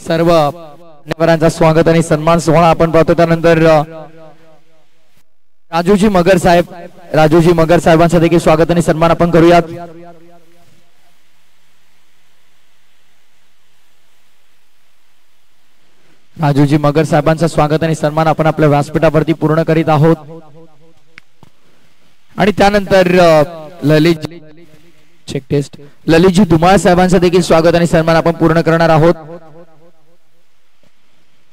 सर्व मान्यवरांचा स्वागत आणि सन्मान सोहळा आपण पाहतो। त्यानंतर राजूजी मगर साहेबांचं देखील स्वागत आणि सन्मान आपण करूयात। राजूजी मगर साहेबांचं स्वागत आणि सन्मान आपण आपल्या व्यासपीठावरती पूर्ण करीत आहोत। आणि त्यानंतर ललितजी धुमाळ साहेबांचं देखील स्वागत आणि सन्मान आपण पूर्ण करणार आहोत।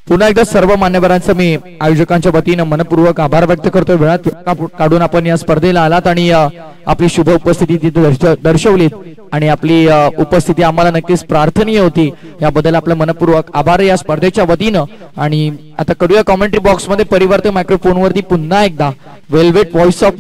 पुन्हा एकदा सर्व मान्यवरांचं मी आयोजकांच्या वतीने मनपूर्वक आभार व्यक्त करतोय। वेळात काढून आपण या स्पर्धेला आलात आणि आपली शुभ उपस्थिती तिथे दर्शवलीत आणि आपली उपस्थिती आम्हाला नक्कीच प्रार्थनीय होती, याबद्दल आपलं मनपूर्वक आभार या स्पर्धेच्या वतीने। आणि आता करूया कॉमेंट्री बॉक्स मध्ये परिवर्तन मायक्रोफोन वरती पुन्हा एकदा वेलवेट व्हॉइस ऑफ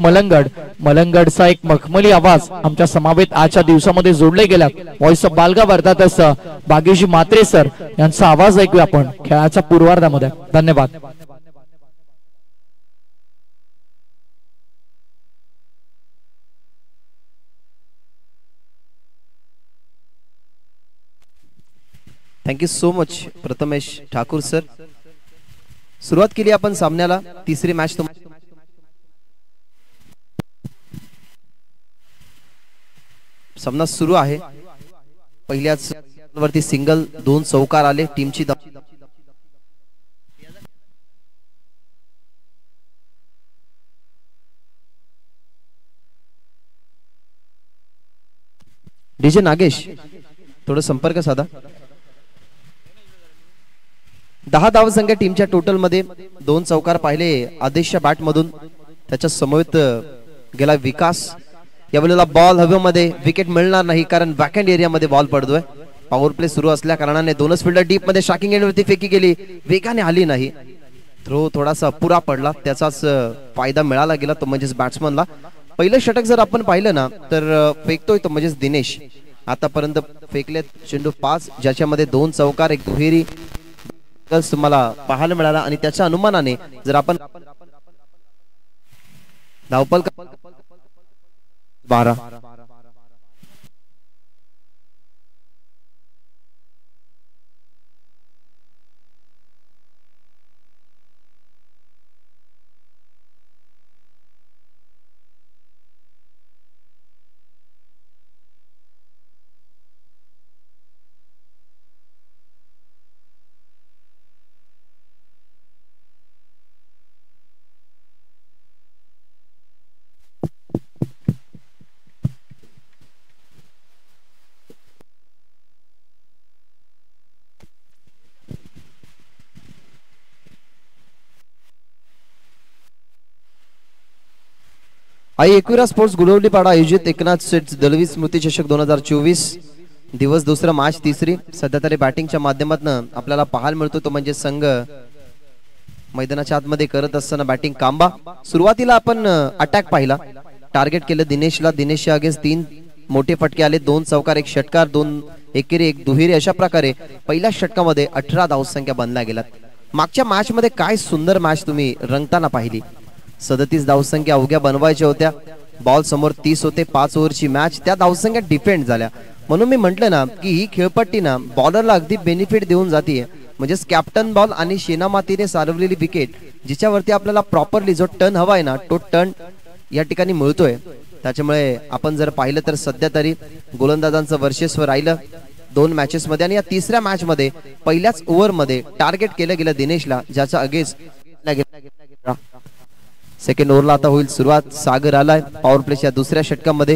मलंगडचा एक मखमली आवाज आमच्या समवेत आजच्या दिवसामध्ये जोडले गेला। व्हॉइस ऑफ बालगाव अर्थातच भाग्यश्री म्हात्रे सर यांचा आवाज ऐकूया आपण खेळाच्या पूर्वार्धामध्ये। धन्यवाद। Thank you so much Prathamesh Thakur sir. सुरुवात केली आपण सामन्याला। तिसरी मॅच सामना सुरू आहे। पहिल्याच वरती सिंगल 2 चौकार आले टीमची। डीजे नागेश थोडं संपर्क साधा। 10 धावसंख्या टीमच्या टोटल मध्ये 2 चौकार पाहिले आदेशच्या बॅट मधून। त्याच्या समवेत गेला विकास। यावेळेला बॉल हवेमध्ये विकेट मिळणार नाही कारण बॅकहँड एरिया मध्ये बॉल पडतोय। पॉवर प्ले सुरू असल्या कारणाने दोनच फिल्डर डीप मध्ये शॉकिंग एंडवरती फेकी गेली, वेगाने आली नाही। थ्रो थोडासा अपुरा पडला, त्याचाच फायदा मिळाला गेला तो म्हणजेच बॅट्समनला। पहिलं षटक जर आपण पाहिलं ना तर फेकतोय तो म्हणजेच दिनेश। आतापर्यंत फेकलेत चेंडू 5, ज्याच्यामध्ये 2 चौकार 1 दुहेरी तुम्हाला पाहायला मिळाला। आणि त्याच्या अनुमानाने जर आपण धावपल 12 आई एकविरा स्पोर्ट्स गुलवलीपाडा आयोजित एकनाथ शेठ दळवी स्मृती चषक 2024 दिवस दुसरा मॅच तिसरी। सध्या तरी बॅटिंगच्या माध्यमातून आपल्याला पाहायला मिळतो तो म्हणजे संघ मैदानाच्या आतमध्ये करत असताना बॅटिंग कांबा। सुरुवातीला आपण अटॅक पाहिला, टार्गेट केलं दिनेशला। दिनेशच्या अगेन्स्ट 3 मोठे फटके आले, 2 चौकार 1 षटकार 2 एकेरी 1 दुहेरी। अशा प्रकारे पहिल्या षटकामध्ये 18 धावसंख्या बनल्या गेल्यात। मागच्या मॅच मध्ये काय सुंदर मॅच तुम्ही रंगताना पाहिली। 37 धावसंख्या अवघ्या बनवायच्या होत्या, बॉल समोर 30 होते। 5 ओव्हरची मॅच, त्या धावसंख्या डिफेंड झाल्या। म्हणून मी म्हटलं ना की ही खेळपट्टी ना बॉलरला अगदी बेनिफिट देऊन जाते। म्हणजेच कॅप्टन बॉल आणि शेनामातीने सारवलेली विकेट, जिच्यावरती आपल्याला प्रॉपरली जो टर्न हवाय ना तो टर्न या ठिकाणी मिळतोय। त्याच्यामुळे आपण जर पाहिलं तर सध्या तरी गोलंदाजांचं वर्चस्व राहिलं 2 मॅचेस मध्ये। आणि या तिसऱ्या मॅच मध्ये पहिल्याच ओव्हर मध्ये टार्गेट केलं गेलं दिनेशला, ज्याचा अगेन्स्ट सेकंड ओव्हरला आता होईल सुरुवात। सागर आलाय पॉवर प्लेच्या दुसऱ्या षटकामध्ये।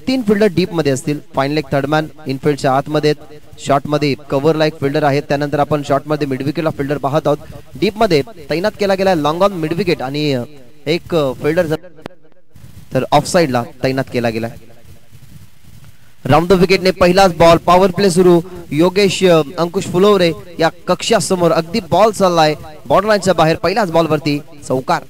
3 फिल्डर डीप मध्ये असतील, फाईन लेग थर्डमॅन इनफिल्डच्या आतमध्ये, शॉट मध्ये कव्हर लाईक फिल्डर आहेत। त्यानंतर आपण शॉट मध्ये मिड विकेटला फिल्डर पाहत आहोत। डीप मध्ये तैनात केला गेला लॉंग ऑन मिड विकेट आणि एक फिल्डर तर ऑफ साइडला तैनात केला गेला। राउंड द विकेटने पहिलाच बॉल, पॉवर प्ले सुरू। योगेश अंकुश फुलोरे या कक्षासमोर अगदी बॉल चाललाय बॉर्डर लाईनच्या बाहेर। पहिल्याच बॉल वरती चौकार।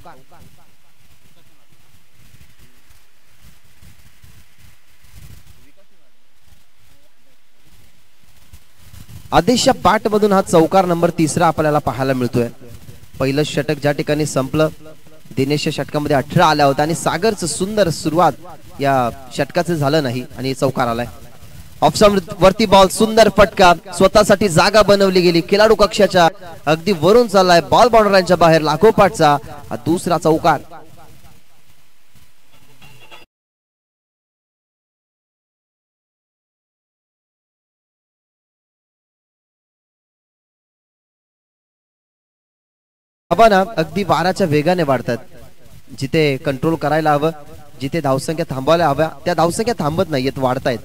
आदेशच्या बॅट मधून हा चौकार नंबर 3 आपल्याला पाहायला मिळतोय। पहिलं षटक ज्या ठिकाणी संपलं, दिनेशच्या षटकामध्ये 18 आल्या होत्या आणि सागरचं सुंदर सुरुवात या षटकाचं झालं नाही आणि चौकार आलाय। ऑप्शन वरती बॉल, सुंदर फटका, स्वतःसाठी जागा बनवली गेली, खेळाडू कक्षाच्या अगदी वरून चाललाय, बॉल बाउंड्रीच्या बाहेर, लागोपाठचा हा दुसरा चौकार. धावा अगदी वाराच्या वेगाने वाढतात. जिथे कंट्रोल करायला हवं, जिथे धावसंख्या थांबवायला हव्या त्या धावसंख्या थांबत नाहीयेत, वाढतायत.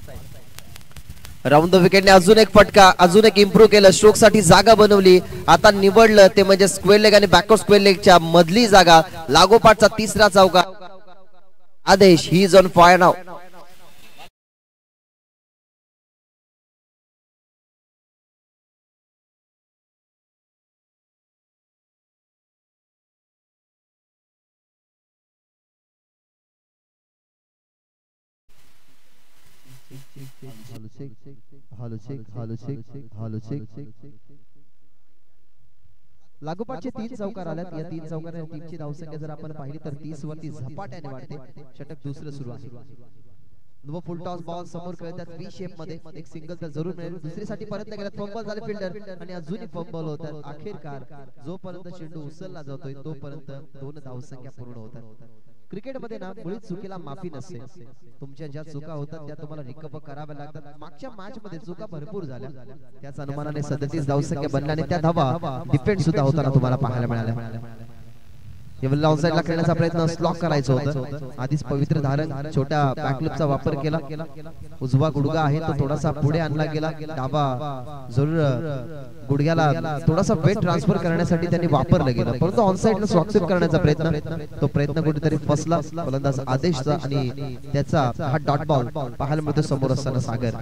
राऊंड द विकेटने अजून एक फटका, अजून एक इम्प्रूव्ह केलं, स्ट्रोक साठी जागा बनवली. आता निवडलं ते म्हणजे स्क्वेअर लेग आणि बॅकवर्ड स्क्वेअर लेगच्या मधली जागा, लागोपाठचा तिसरा चौका. आदेश ही इज ऑन फायर नाव. लागोपाठचे 3 चौकार आल्यात. या 3 चौकारांनी टीमची धावसंख्या जर आपण पाहिली तर 30 वरती झपाट्याने वाढते. षटक दुसरं सुरू आहे. नो फुल टॉस बॉल समोर खेळतात व्ही शेप मध्ये, एक सिंगल तर जरूर मिळेल. दुसरीसाठी प्रयत्न केला, फंबल झाले फिल्डर आणि अजूनही फंबल होतात. अखेरकार जोपर्यंत चेंडू उचलला जातोय तोपर्यंत 2 धावसंख्या पूर्ण होतात. क्रिकेटमध्ये ना मुळीच चुकीला माफी नसते. तुमच्या ज्या चुका होतात त्या तुम्हाला रिकव्हर कराव्या लागतात. मागच्या मॅच मध्ये चुका भरपूर झाल्या, त्याच अनुमानाने 37 धावसंख्या बनल्या आणि त्या धावा डिफेंड सुद्धा होताना तुम्हाला पाहायला मिळाल्या. केवळ ऑनसाइडला खेळण्याचा प्रयत्न स्लॉक करायचं होतं. आधीच पवित्र धारण छोट्या बॅकलूपचा वापर केला. उजवा गुडघा आहे तो थोडासा पुढे आणला गेला. डावा जरूर गुडघ्याला थोडासा वेट ट्रान्सफर करण्यासाठी त्यांनी वापरलं गेलं, परंतु ऑनसाइडला स्वाक्षेप करण्याचा प्रयत्न कुठेतरी फसला. फलंदाज आदेशचा आणि त्याचा हा डॉट बॉल पाहायला मिळतो समोर असताना सागर.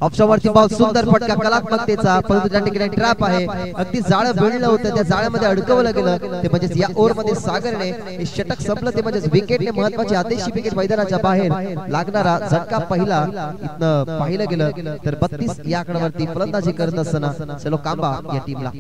ऑप्शनवरती बॉल, सुंदर फटका कलात्मकतेचा, परंतु त्या ठिकाणी ट्रॅप आहे. अगदी जाळं भिडलं होतं, त्या जाळ्यामध्ये अडकवलं गेलं. ते म्हणजे या ओव्हर मध्ये सागरने हे षटक संपलं. ते म्हणजे विकेटने महत्वाची आदेशी विकेट मैदानाच्या बाहेर लागणारा झटका पहिला इथनं पाहिलं गेलं. तर 32 या आकड्यावरती फलंदाजी करत असताना चलो कांबा या टीमला.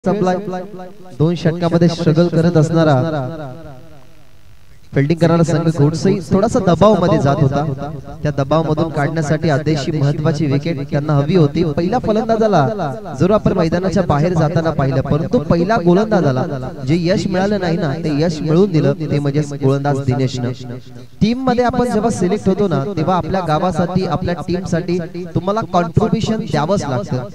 सप्लाय 2 षटकामध्ये स्ट्रगल करत असणारा फिल्डिंग करणारा संघ घोडसई थोडासा दबाव मध्ये जात होता. त्या दबाव मधून काढण्यासाठी आदेशी महत्वाची विकेट त्यांना हवी होती. पहिला फलंदाजाला जरूर आपण मैदानाच्या बाहेर जाताना पाहिलं, परंतु पहिला गोलंदाजाला जे यश मिळालं नाही ना ते यश मिळवून दिलं ते म्हणजे गोलंदाज दिनेशनं. टीम मध्ये आपण जेव्हा सिलेक्ट होतो ना तेव्हा आपल्या गावासाठी आपल्या टीम साठी तुम्हाला कॉन्ट्रीब्युशन द्यावंच लागतं.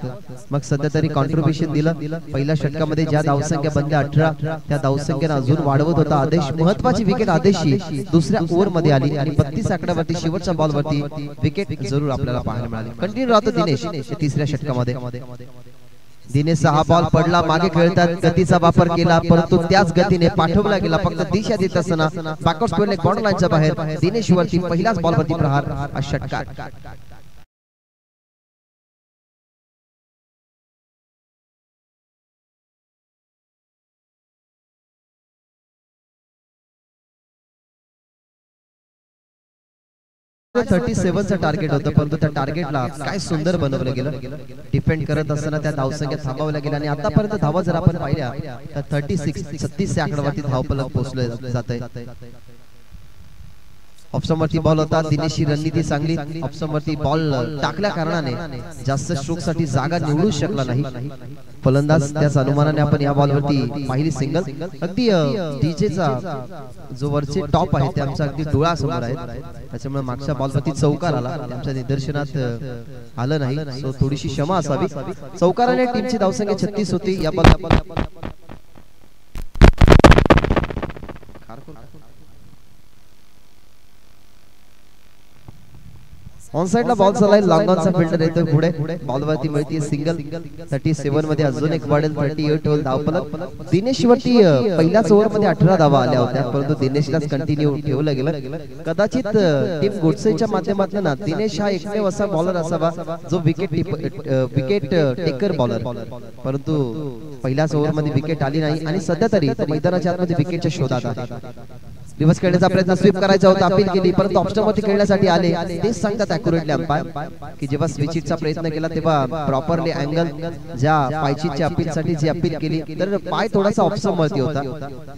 मग सध्या तरी कॉन्ट्रीब्युशन दिलं. पहिल्या षटकामध्ये ज्या धावसंख्या बनल्या 18 त्या धावसंख्येने अजून वाढवत होता आदेश. महत्वाची विकेट आदेशी दुसऱ्या ओव्हर मध्ये आली आणि 32 आकड्यावरती शेवटच्या बॉल वरती विकेट जरूर आपल्याला पाहायला मिळाली. कंटिन्यू राहतो दिनेश तिसऱ्या षटकामध्ये. दिनेशचा हा बॉल पडला, मागे खेळतात, गतीचा वापर केला परंतु त्याच गतीने पाठवला गेला. फक्त दिशा देत असताना बॅकवर्ड स्क्वेअर लेग बॉर्डर लाईनच्या बाहेर दिनेश वरती पहिलाच बॉल वरती प्रहार, हा षटकार. चा टार्गेट होतं, परंतु त्या टार्गेटला काय सुंदर बनवलं गेलं. डिफेंड करत असताना त्या धावसंख्या थांबवल्या गेल्या आणि आतापर्यंत धावा जर आपण पाहिल्या तर 36 या आकड्यावरती धावफलक पोहोचले जात आहे. ऑप्शनवरती बॉल होता, दिनेशची रणनीती चांगली. ऑप्शनवरती बॉल टाकल्या कारणाने जास्त स्ट्रोक साठी जागा निवडू शकला नाही फलंदाज. त्याच अनुमानाने आपण या बॉल वरती पहिली सिंगल. अगदी डीजेचा जो वरचे टॉप आहे ते आमचा अगदी डोळा समोर आहे, त्याच्यामुळे मागच्या बॉल वरती चौकार आला आमच्या निदर्शनात आलं नाही. सो थोडीशी क्षमा असावी. चौकाराने टीमची धावसंख्या 36 होती. या बॉल ऑन साइडला बॉल चाललाय, लॉंग ऑनचा फिल्डर येतो पुढे, बॉल वरती मिळते सिंगल. 37 मध्ये अजून एक वाढेल, 38 होईल धावफलक. दिनेश वरती पहिल्याच ओव्हर मध्ये 18 धावा आल्या होत्या, परंतु दिनेशलाच कंटिन्यू ठेवलं गेलं. कदाचित टीम गोडसेच्या माध्यमातून ना दिनेश हा एकमेव असा बॉलर असावा जो विकेट टेकर बॉलर, परंतु पहिल्याच ओव्हर मध्ये विकेट आली नाही आणि सध्या तरी मैदानाच्या आतमध्ये विकेटच्या शोधात आहे. रिव्हर्स खेळण्याचा प्रयत्न, स्वीप करायचा होता, अपील केली, परंतु ऑप्शन वरती खेळण्यासाठी आले. तेच सांगतात अॅक्युरेटली अंपायर की जेव्हा स्विचिटचा प्रयत्न केला तेव्हा प्रॉपरली अँगल ज्या पायचीच्या अपील साठी जी अपील केली तर पाय थोडासा ऑप्शन वरती होता,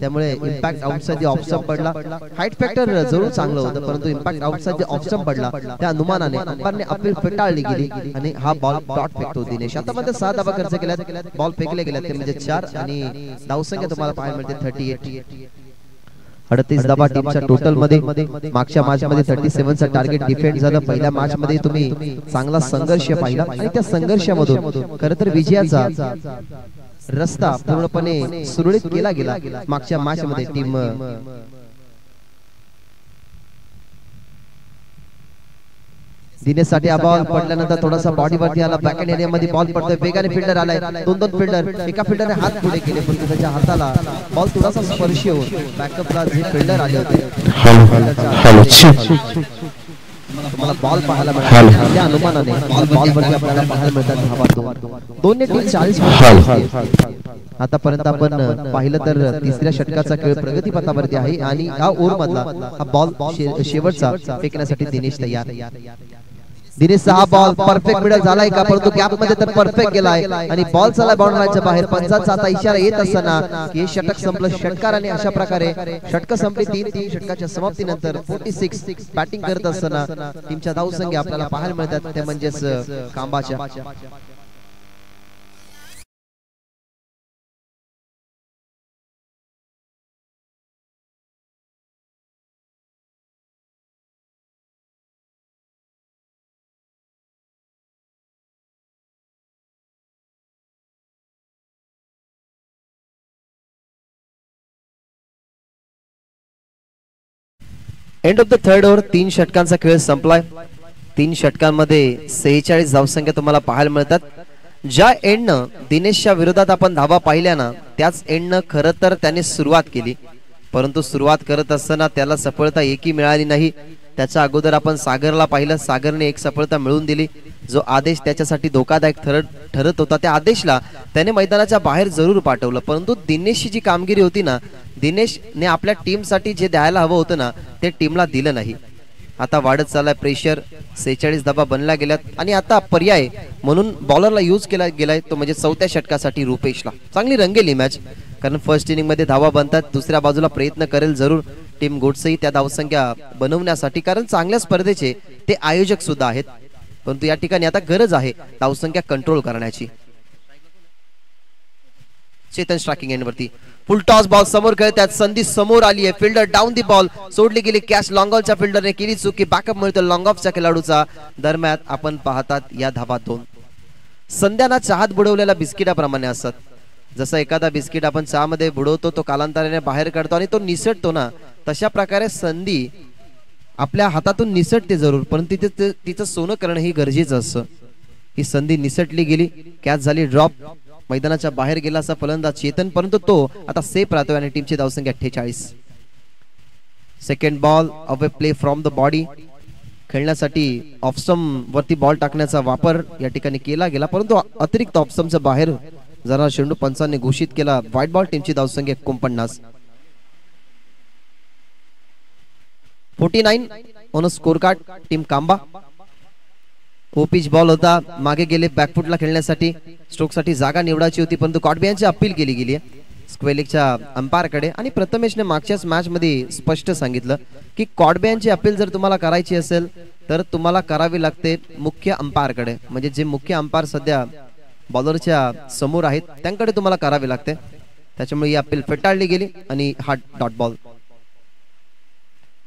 त्यामुळे इम्पॅक्ट आउटचा जे ऑप्शन पडला. हाईट फॅक्टर जरूर चांगलं होतं, परंतु इम्पॅक्ट आउटचा जे ऑप्शन पडला त्या अनुमानाने अंपायरने अपील फेटाळली गेली आणि हा बॉल डॉट फेकतो दिनेश. आता मध्ये 6 धावा खर्च केल्यात, बॉल फेकले गेल्यात, ते म्हणजे 4 आणि धावसंख्या तुम्हाला पाहायला मिळते 38. 38 धावा टीमच्या टोटल मध्ये. मागच्या मॅच मध्ये 37 चा टार्गेट डिफेंड झालं. पहिल्या मॅच मध्ये तुम्ही चांगला संघर्ष पाहिला आणि त्या संघर्षामधून खरं तर विजयाचा रस्ता पूर्णपणे सुरळीत केला गेला. मागच्या मॅच मध्ये टीम दिनेश साठी बॉल पडल्यानंतर थोडासा बॉडी वरती आला, बॅकहँड एरिया मध्ये बॉल पडतोय, वेगाने फिल्डर आलाय, दोन फिल्डर, एका फिल्डरने हात पुढे केले परंतु त्याच्या हाताला बॉल थोडासा स्पर्शी होऊन बॅकअपला जे फिल्डर आले होते तुम्हाला बॉल पाहायला मिळाला. त्या अनुमानाने बॉल वरती आपल्याला पाहायला मिळतात दोन्ही टीम 40. आतापर्यंत आपण पाहिलं तर तिसऱ्या षटकाचा खेळ प्रगतीपथावरती आहे आणि या ओव्हर मधला हा बॉल शेवटचा फेकण्यासाठी दिनेश तयार. दिनेशचा हा बॉल परफेक्ट मिडल झालाय का, परंतु गॅप मध्ये तर परफेक्ट गेलाय आणि बॉल चालला बाउंड्रीच्या बाहेर. पंचाचा आता इशारा येत असताना की षटक संपलं. षटकाराने अशा प्रकारे षटक संपली. 3 षटकाच्या समाप्तीनंतर 46 बॅटिंग करत असताना टीमच्या धावसंख्या आपल्याला पाहायला मिळतात, ते म्हणजेच खांबाच्या. End of the third over. 3 षटकांचा खेळ संपलाय. 3 षटकांमध्ये 46 धावसंख्या तुम्हाला पाहायला मिळतात. ज्या एंडनं दिनेशच्या विरोधात आपण धावा पाहिल्या ना त्याच एंडनं खरं तर त्याने सुरुवात केली, परंतु सुरुवात करत असताना त्याला सफलता एकही मिळाली नाही. त्याच्या अगोदर आपण सागरला पाहिलं, सागरने एक सफलता मिळवून दिली. जो आदेश त्याच्यासाठी धोकादायक ठरत होता त्या आदेशला त्याने मैदानाच्या बाहेर जरूर पाठवलं, परंतु दिनेशची जी कामगिरी होती ना, दिनेशने आपल्या टीमसाठी जे द्यायला हवं होतं ना ते टीमला दिलं नाही. आता वाढत चाललाय प्रेशर. 46 धावा बनल्या गेल्यात आणि आता पर्याय म्हणून बॉलरला यूज केला गेलाय, तो म्हणजे 4थ्या षटकासाठी रुपेशला. चांगली रंगेली मॅच, कारण फर्स्ट इनिंग मध्ये धावा बनतात, दुसऱ्या बाजूला प्रयत्न करेल जरूर टीम गोडसेही त्या धावसंख्या बनवण्यासाठी, कारण चांगल्या स्पर्धेचे ते आयोजक सुद्धा आहेत. परंतु या ठिकाणी आता गरज आहे धावसंख्या कंट्रोल करण्याची. चेतन स्ट्रायकिंग एंड वरती फुल टॉस बॉल समोर खेळतात. संधी समोर आली आहे, फिल्डर डाऊन दी बॉल, सोडली गेली कॅच. लॉंग ऑफच्या फिल्डरने केली चुकी, बॅकअप मिळतो लॉंग ऑफच्या खेळाडूचा. दरम्यान आपण पाहतात या धावा 2 संध्याना चहात बुडवलेल्या बिस्किटाप्रमाणे असतात. जसा एखादा बिस्किट आपण चहामध्ये बुडवतो, तो कालांतराने बाहेर काढतो आणि तो निसटतो ना, तशा प्रकारे संधी आपल्या हातातून निसटते जरूर, परंतु तिचं सोनं करणं ही गरजेचं असतं. ही संधी निसटली गेली, कॅच झाली ड्रॉप, मैदानाच्या बाहेर गेला असा फलंदाज चेतन, परंतु तो आता सेफ राहतोय आणि टीमची धावसंख्या 48. Second ball away play from the body खेळण्यासाठी ऑफस्टम वरती बॉल टाकण्याचा वापर या ठिकाणी केला गेला, परंतु अतिरिक्त ऑफस्टमच्या बाहेर जरा चेंडू पंचांनी घोषित केला. White ball. टीमची धावसंख्या 49. 49 on score card. Team Kamba. Pitch ball होता, मागे गेले बॅकफुटला खेळण्यासाठी, स्ट्रोक साठी जागा निवडायची होती, परंतु कॉडबियांची अपील केली गेली आहे स्क्वेलिकच्या अंपायरकडे. आणि प्रथमेशने मागच्याच मॅच मध्ये स्पष्ट सांगितलं की कॉडबियांची अपील जर तुम्हाला करायची असेल तर तुम्हाला करावी लागते मुख्य अंपायरकडे, म्हणजे जे मुख्य अंपायर सध्या बॉलरच्या समोर आहेत त्यांकडे तुम्हाला करावे लागते. त्याच्यामुळे ही अपील फेटाळली गेली आणि हा डॉट बॉल.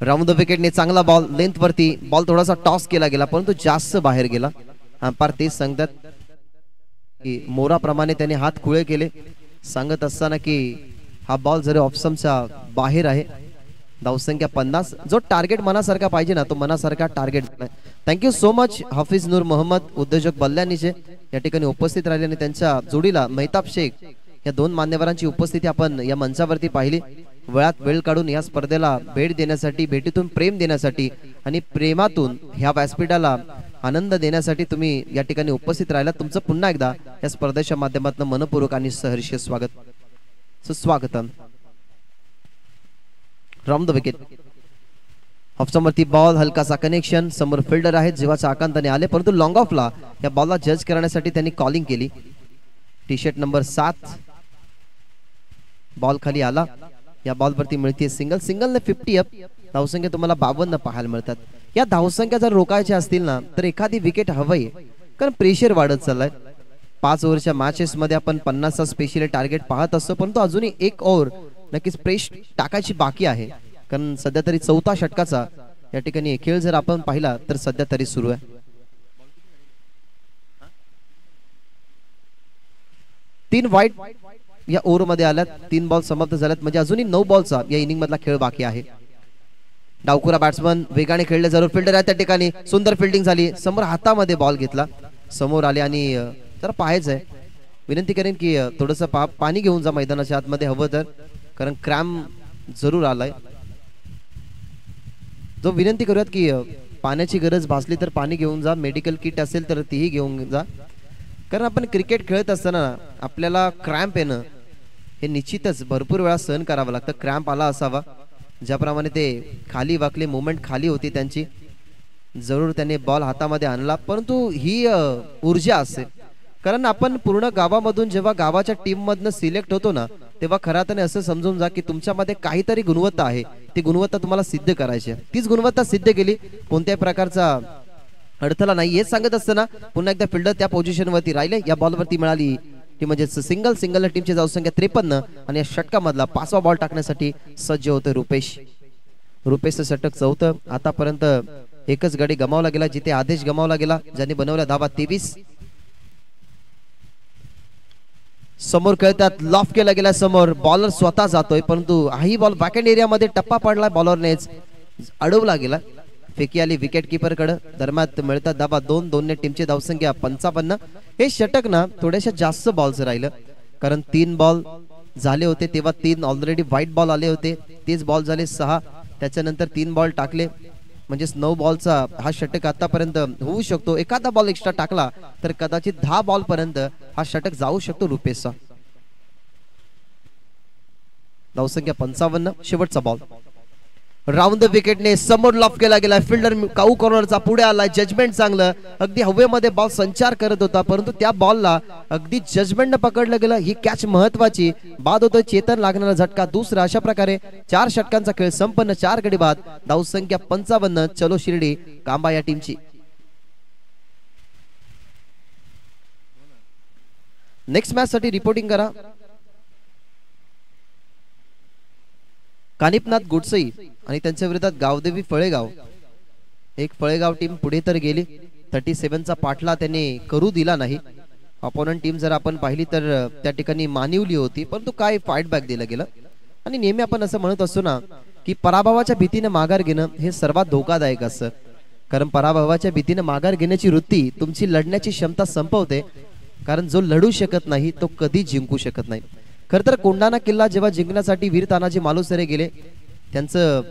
राऊंड द विकेटने चांगला बॉल लेंथ वरती, बॉल थोडासा टॉस केला गेला परंतु जास्त बाहेर गेला. अंपायर तेच सांगतात की मोराप्रमाणे त्याने हात खुळे केले, सांगत असताना की हा बॉल जरी ऑफस्टम्पच्या बाहेर आहे धावसंख्या 50. जो टार्गेट मनासारखा पाहिजे ना तो मनासारखा target. Thank you so much Hafiz Noor Mohammad उद्योजक बल्ल्यानीचे या ठिकाणी उपस्थित राहिले आणि त्यांच्या जोडीला मेहताब शेख या दोन मान्यवरांची उपस्थिती आपण या मंचावरती पाहिली. वेळात वेळ काढून या स्पर्धेला भेट देण्यासाठी, भेटीतून प्रेम देण्यासाठी आणि प्रेमातून ह्या व्यासपीठाला आनंद देण्यासाठी तुम्ही या ठिकाणी उपस्थित राहिला. तुमचं पुन्हा एकदा या स्पर्धेच्या माध्यमातून मनपूर्वक आणि सहर्ष स्वागत. सुस्वागतम. Round the wicket. ऑफसमवरती बॉल हलकासा कनेक्शन. समोर फिल्डर आहेत जीवाच्या आकांताने आले परंतु लॉंग ऑफला या बॉलला जज करण्यासाठी त्यांनी कॉलिंग केली. टी शर्ट नंबर 7 बॉल खाली आला. या बॉलवरती मिळते सिंगल. सिंगलने 50 अप. धावसंख्या तुम्हाला 52 पाहायला मिळतात. या धावसंख्या जर रोखायच्या असतील ना तर एखादी विकेट हवंय कारण प्रेशर वाढत चाललाय. 5 ओव्हरच्या मॅचेस मध्ये आपण 50चा स्पेशली टार्गेट पाहत असतो परंतु अजूनही 1 ओव्हर नक्कीच प्रेस टाकायची बाकी आहे कारण सध्या तरी 4था षटकाचा या ठिकाणी खेळ जर आपण पाहिला तर सध्या तरी सुरू आहे. 3 वाईट या ओव्हर मध्ये आल्यात. 3 बॉल समाप्त झाल्यात म्हणजे अजूनही 9 बॉलचा या इनिंग मधला खेळ बाकी आहे. डावखुरा बॅट्समन वेगाने खेळले जरूर. फिल्डर आहे त्या ठिकाणी. सुंदर फिल्डिंग झाली. समोर हातामध्ये बॉल घेतला. समोर आले आणि जरा पाहायचंय. विनंती करेन की थोडस पाणी घेऊन जा मैदानाच्या आतमध्ये हवं तर कारण क्रॅम्प जरूर आलाय. जो विनंती करूयात की पाण्याची गरज भासली तर पाणी घेऊन जा. मेडिकल किट असेल तर तीही घेऊन जा कारण आपण क्रिकेट खेळत असताना आपल्याला क्रॅम्प येणं हे निश्चितच भरपूर वेळा सहन करावं लागतं. क्रॅम्प आला असावा. ज्याप्रमाणे ते खाली वाकले, मुवमेंट खाली होती त्यांची. जरूर त्याने बॉल हातामध्ये आणला परंतु ही ऊर्जा असते कारण आपण पूर्ण गावामधून जेव्हा गावाच्या टीम मधनं सिलेक्ट होतो ना तेव्हा खरातने असं समजून जा की तुमच्यामध्ये काहीतरी गुणवत्ता आहे. ती गुणवत्ता तुम्हाला सिद्ध करायची आहे. तीच गुणवत्ता सिद्ध केली. कोणत्याही प्रकारचा अडथळा नाही हेच सांगत असताना पुन्हा एकदा फिल्डर त्या पोझिशन वरती राहिले. या बॉल वरती मिळाली ती म्हणजे सिंगल. सिंगल टीमची धावसंख्या 53 आणि या षटकामधला 5वा बॉल टाकण्यासाठी सज्ज होते रुपेश. रुपेशचं षटक 4थं. आतापर्यंत एकच गडी गमावला गेला जिथे आदेश गमावला गेला. ज्यांनी बनवल्या धावा 23. समोर खेळतात. लॉफ केला गेला. समोर बॉलर स्वतः जातोय परंतु हाही बॉल बॅकहँड एरिया मध्ये टप्पा पडला. बॉलरनेच अडवला गेला. फेकी आली विकेट किपर कडे. दरम्यान मिळतात धावा 2. ने टीमची धावसंख्या 55. हे षटक ना थोड्याशा जास्त बॉलचं राहिलं कारण 3 बॉल झाले होते तेव्हा 3 ऑलरेडी व्हाईट बॉल आले होते. तेच बॉल झाले 6. त्याच्यानंतर 3 बॉल टाकले म्हणजेच 9 बॉलचा हा षटक आतापर्यंत होऊ शकतो. एखादा बॉल एक्स्ट्रा टाकला तर कदाचित 10 बॉल पर्यंत हा षटक जाऊ शकतो रुपेशचा. धावसंख्या 55. शेवटचा बॉल. राऊंड द विकेटने समोर लॉफ केला गेला. फिल्डर काऊ कॉर्नरचा पुढे आलाय. जजमेंट चांगलं. अगदी हवेमध्ये बॉल संचार करत होता परंतु त्या बॉलला अगदी जजमेंट पकडलं गेलं. ही कॅच महत्वाची. बाद होतोय चेतन लागणारा झटका दुसरा. अशा प्रकारे 4 षटकांचा खेळ संपन्न. 4 गडी बाद. धावसंख्या 55. चलो शिर्डी कांबा या टीमची. नेक्स्ट मॅच साठी रिपोर्टिंग करा कानिपनाथ गुडसई आणि त्यांच्या विरोधात गावदेवी फळेगाव. एक फळेगाव टीम पुढे तर गेली. 37चा पाठला त्यांनी करू दिला नाही. अपोनंट टीम जर आपण पाहिली तर त्या ठिकाणी मानिवली होती परंतु काय फाईट बॅक दिलं गेलं. आणि नेहमी आपण असं म्हणत असतो ना की पराभवाच्या भीतीने माघार घेणं हे सर्वात धोकादायक असतं कारण पराभवाच्या भीतीने माघार घेण्याची वृत्ती तुमची लढण्याची क्षमता संपवते कारण जो लढू शकत नाही तो कधी जिंकू शकत नाही. खर तर कोंढाणा किल्ला जेव्हा जिंकण्यासाठी वीर तानाजी मालुसरे गेले त्यांचं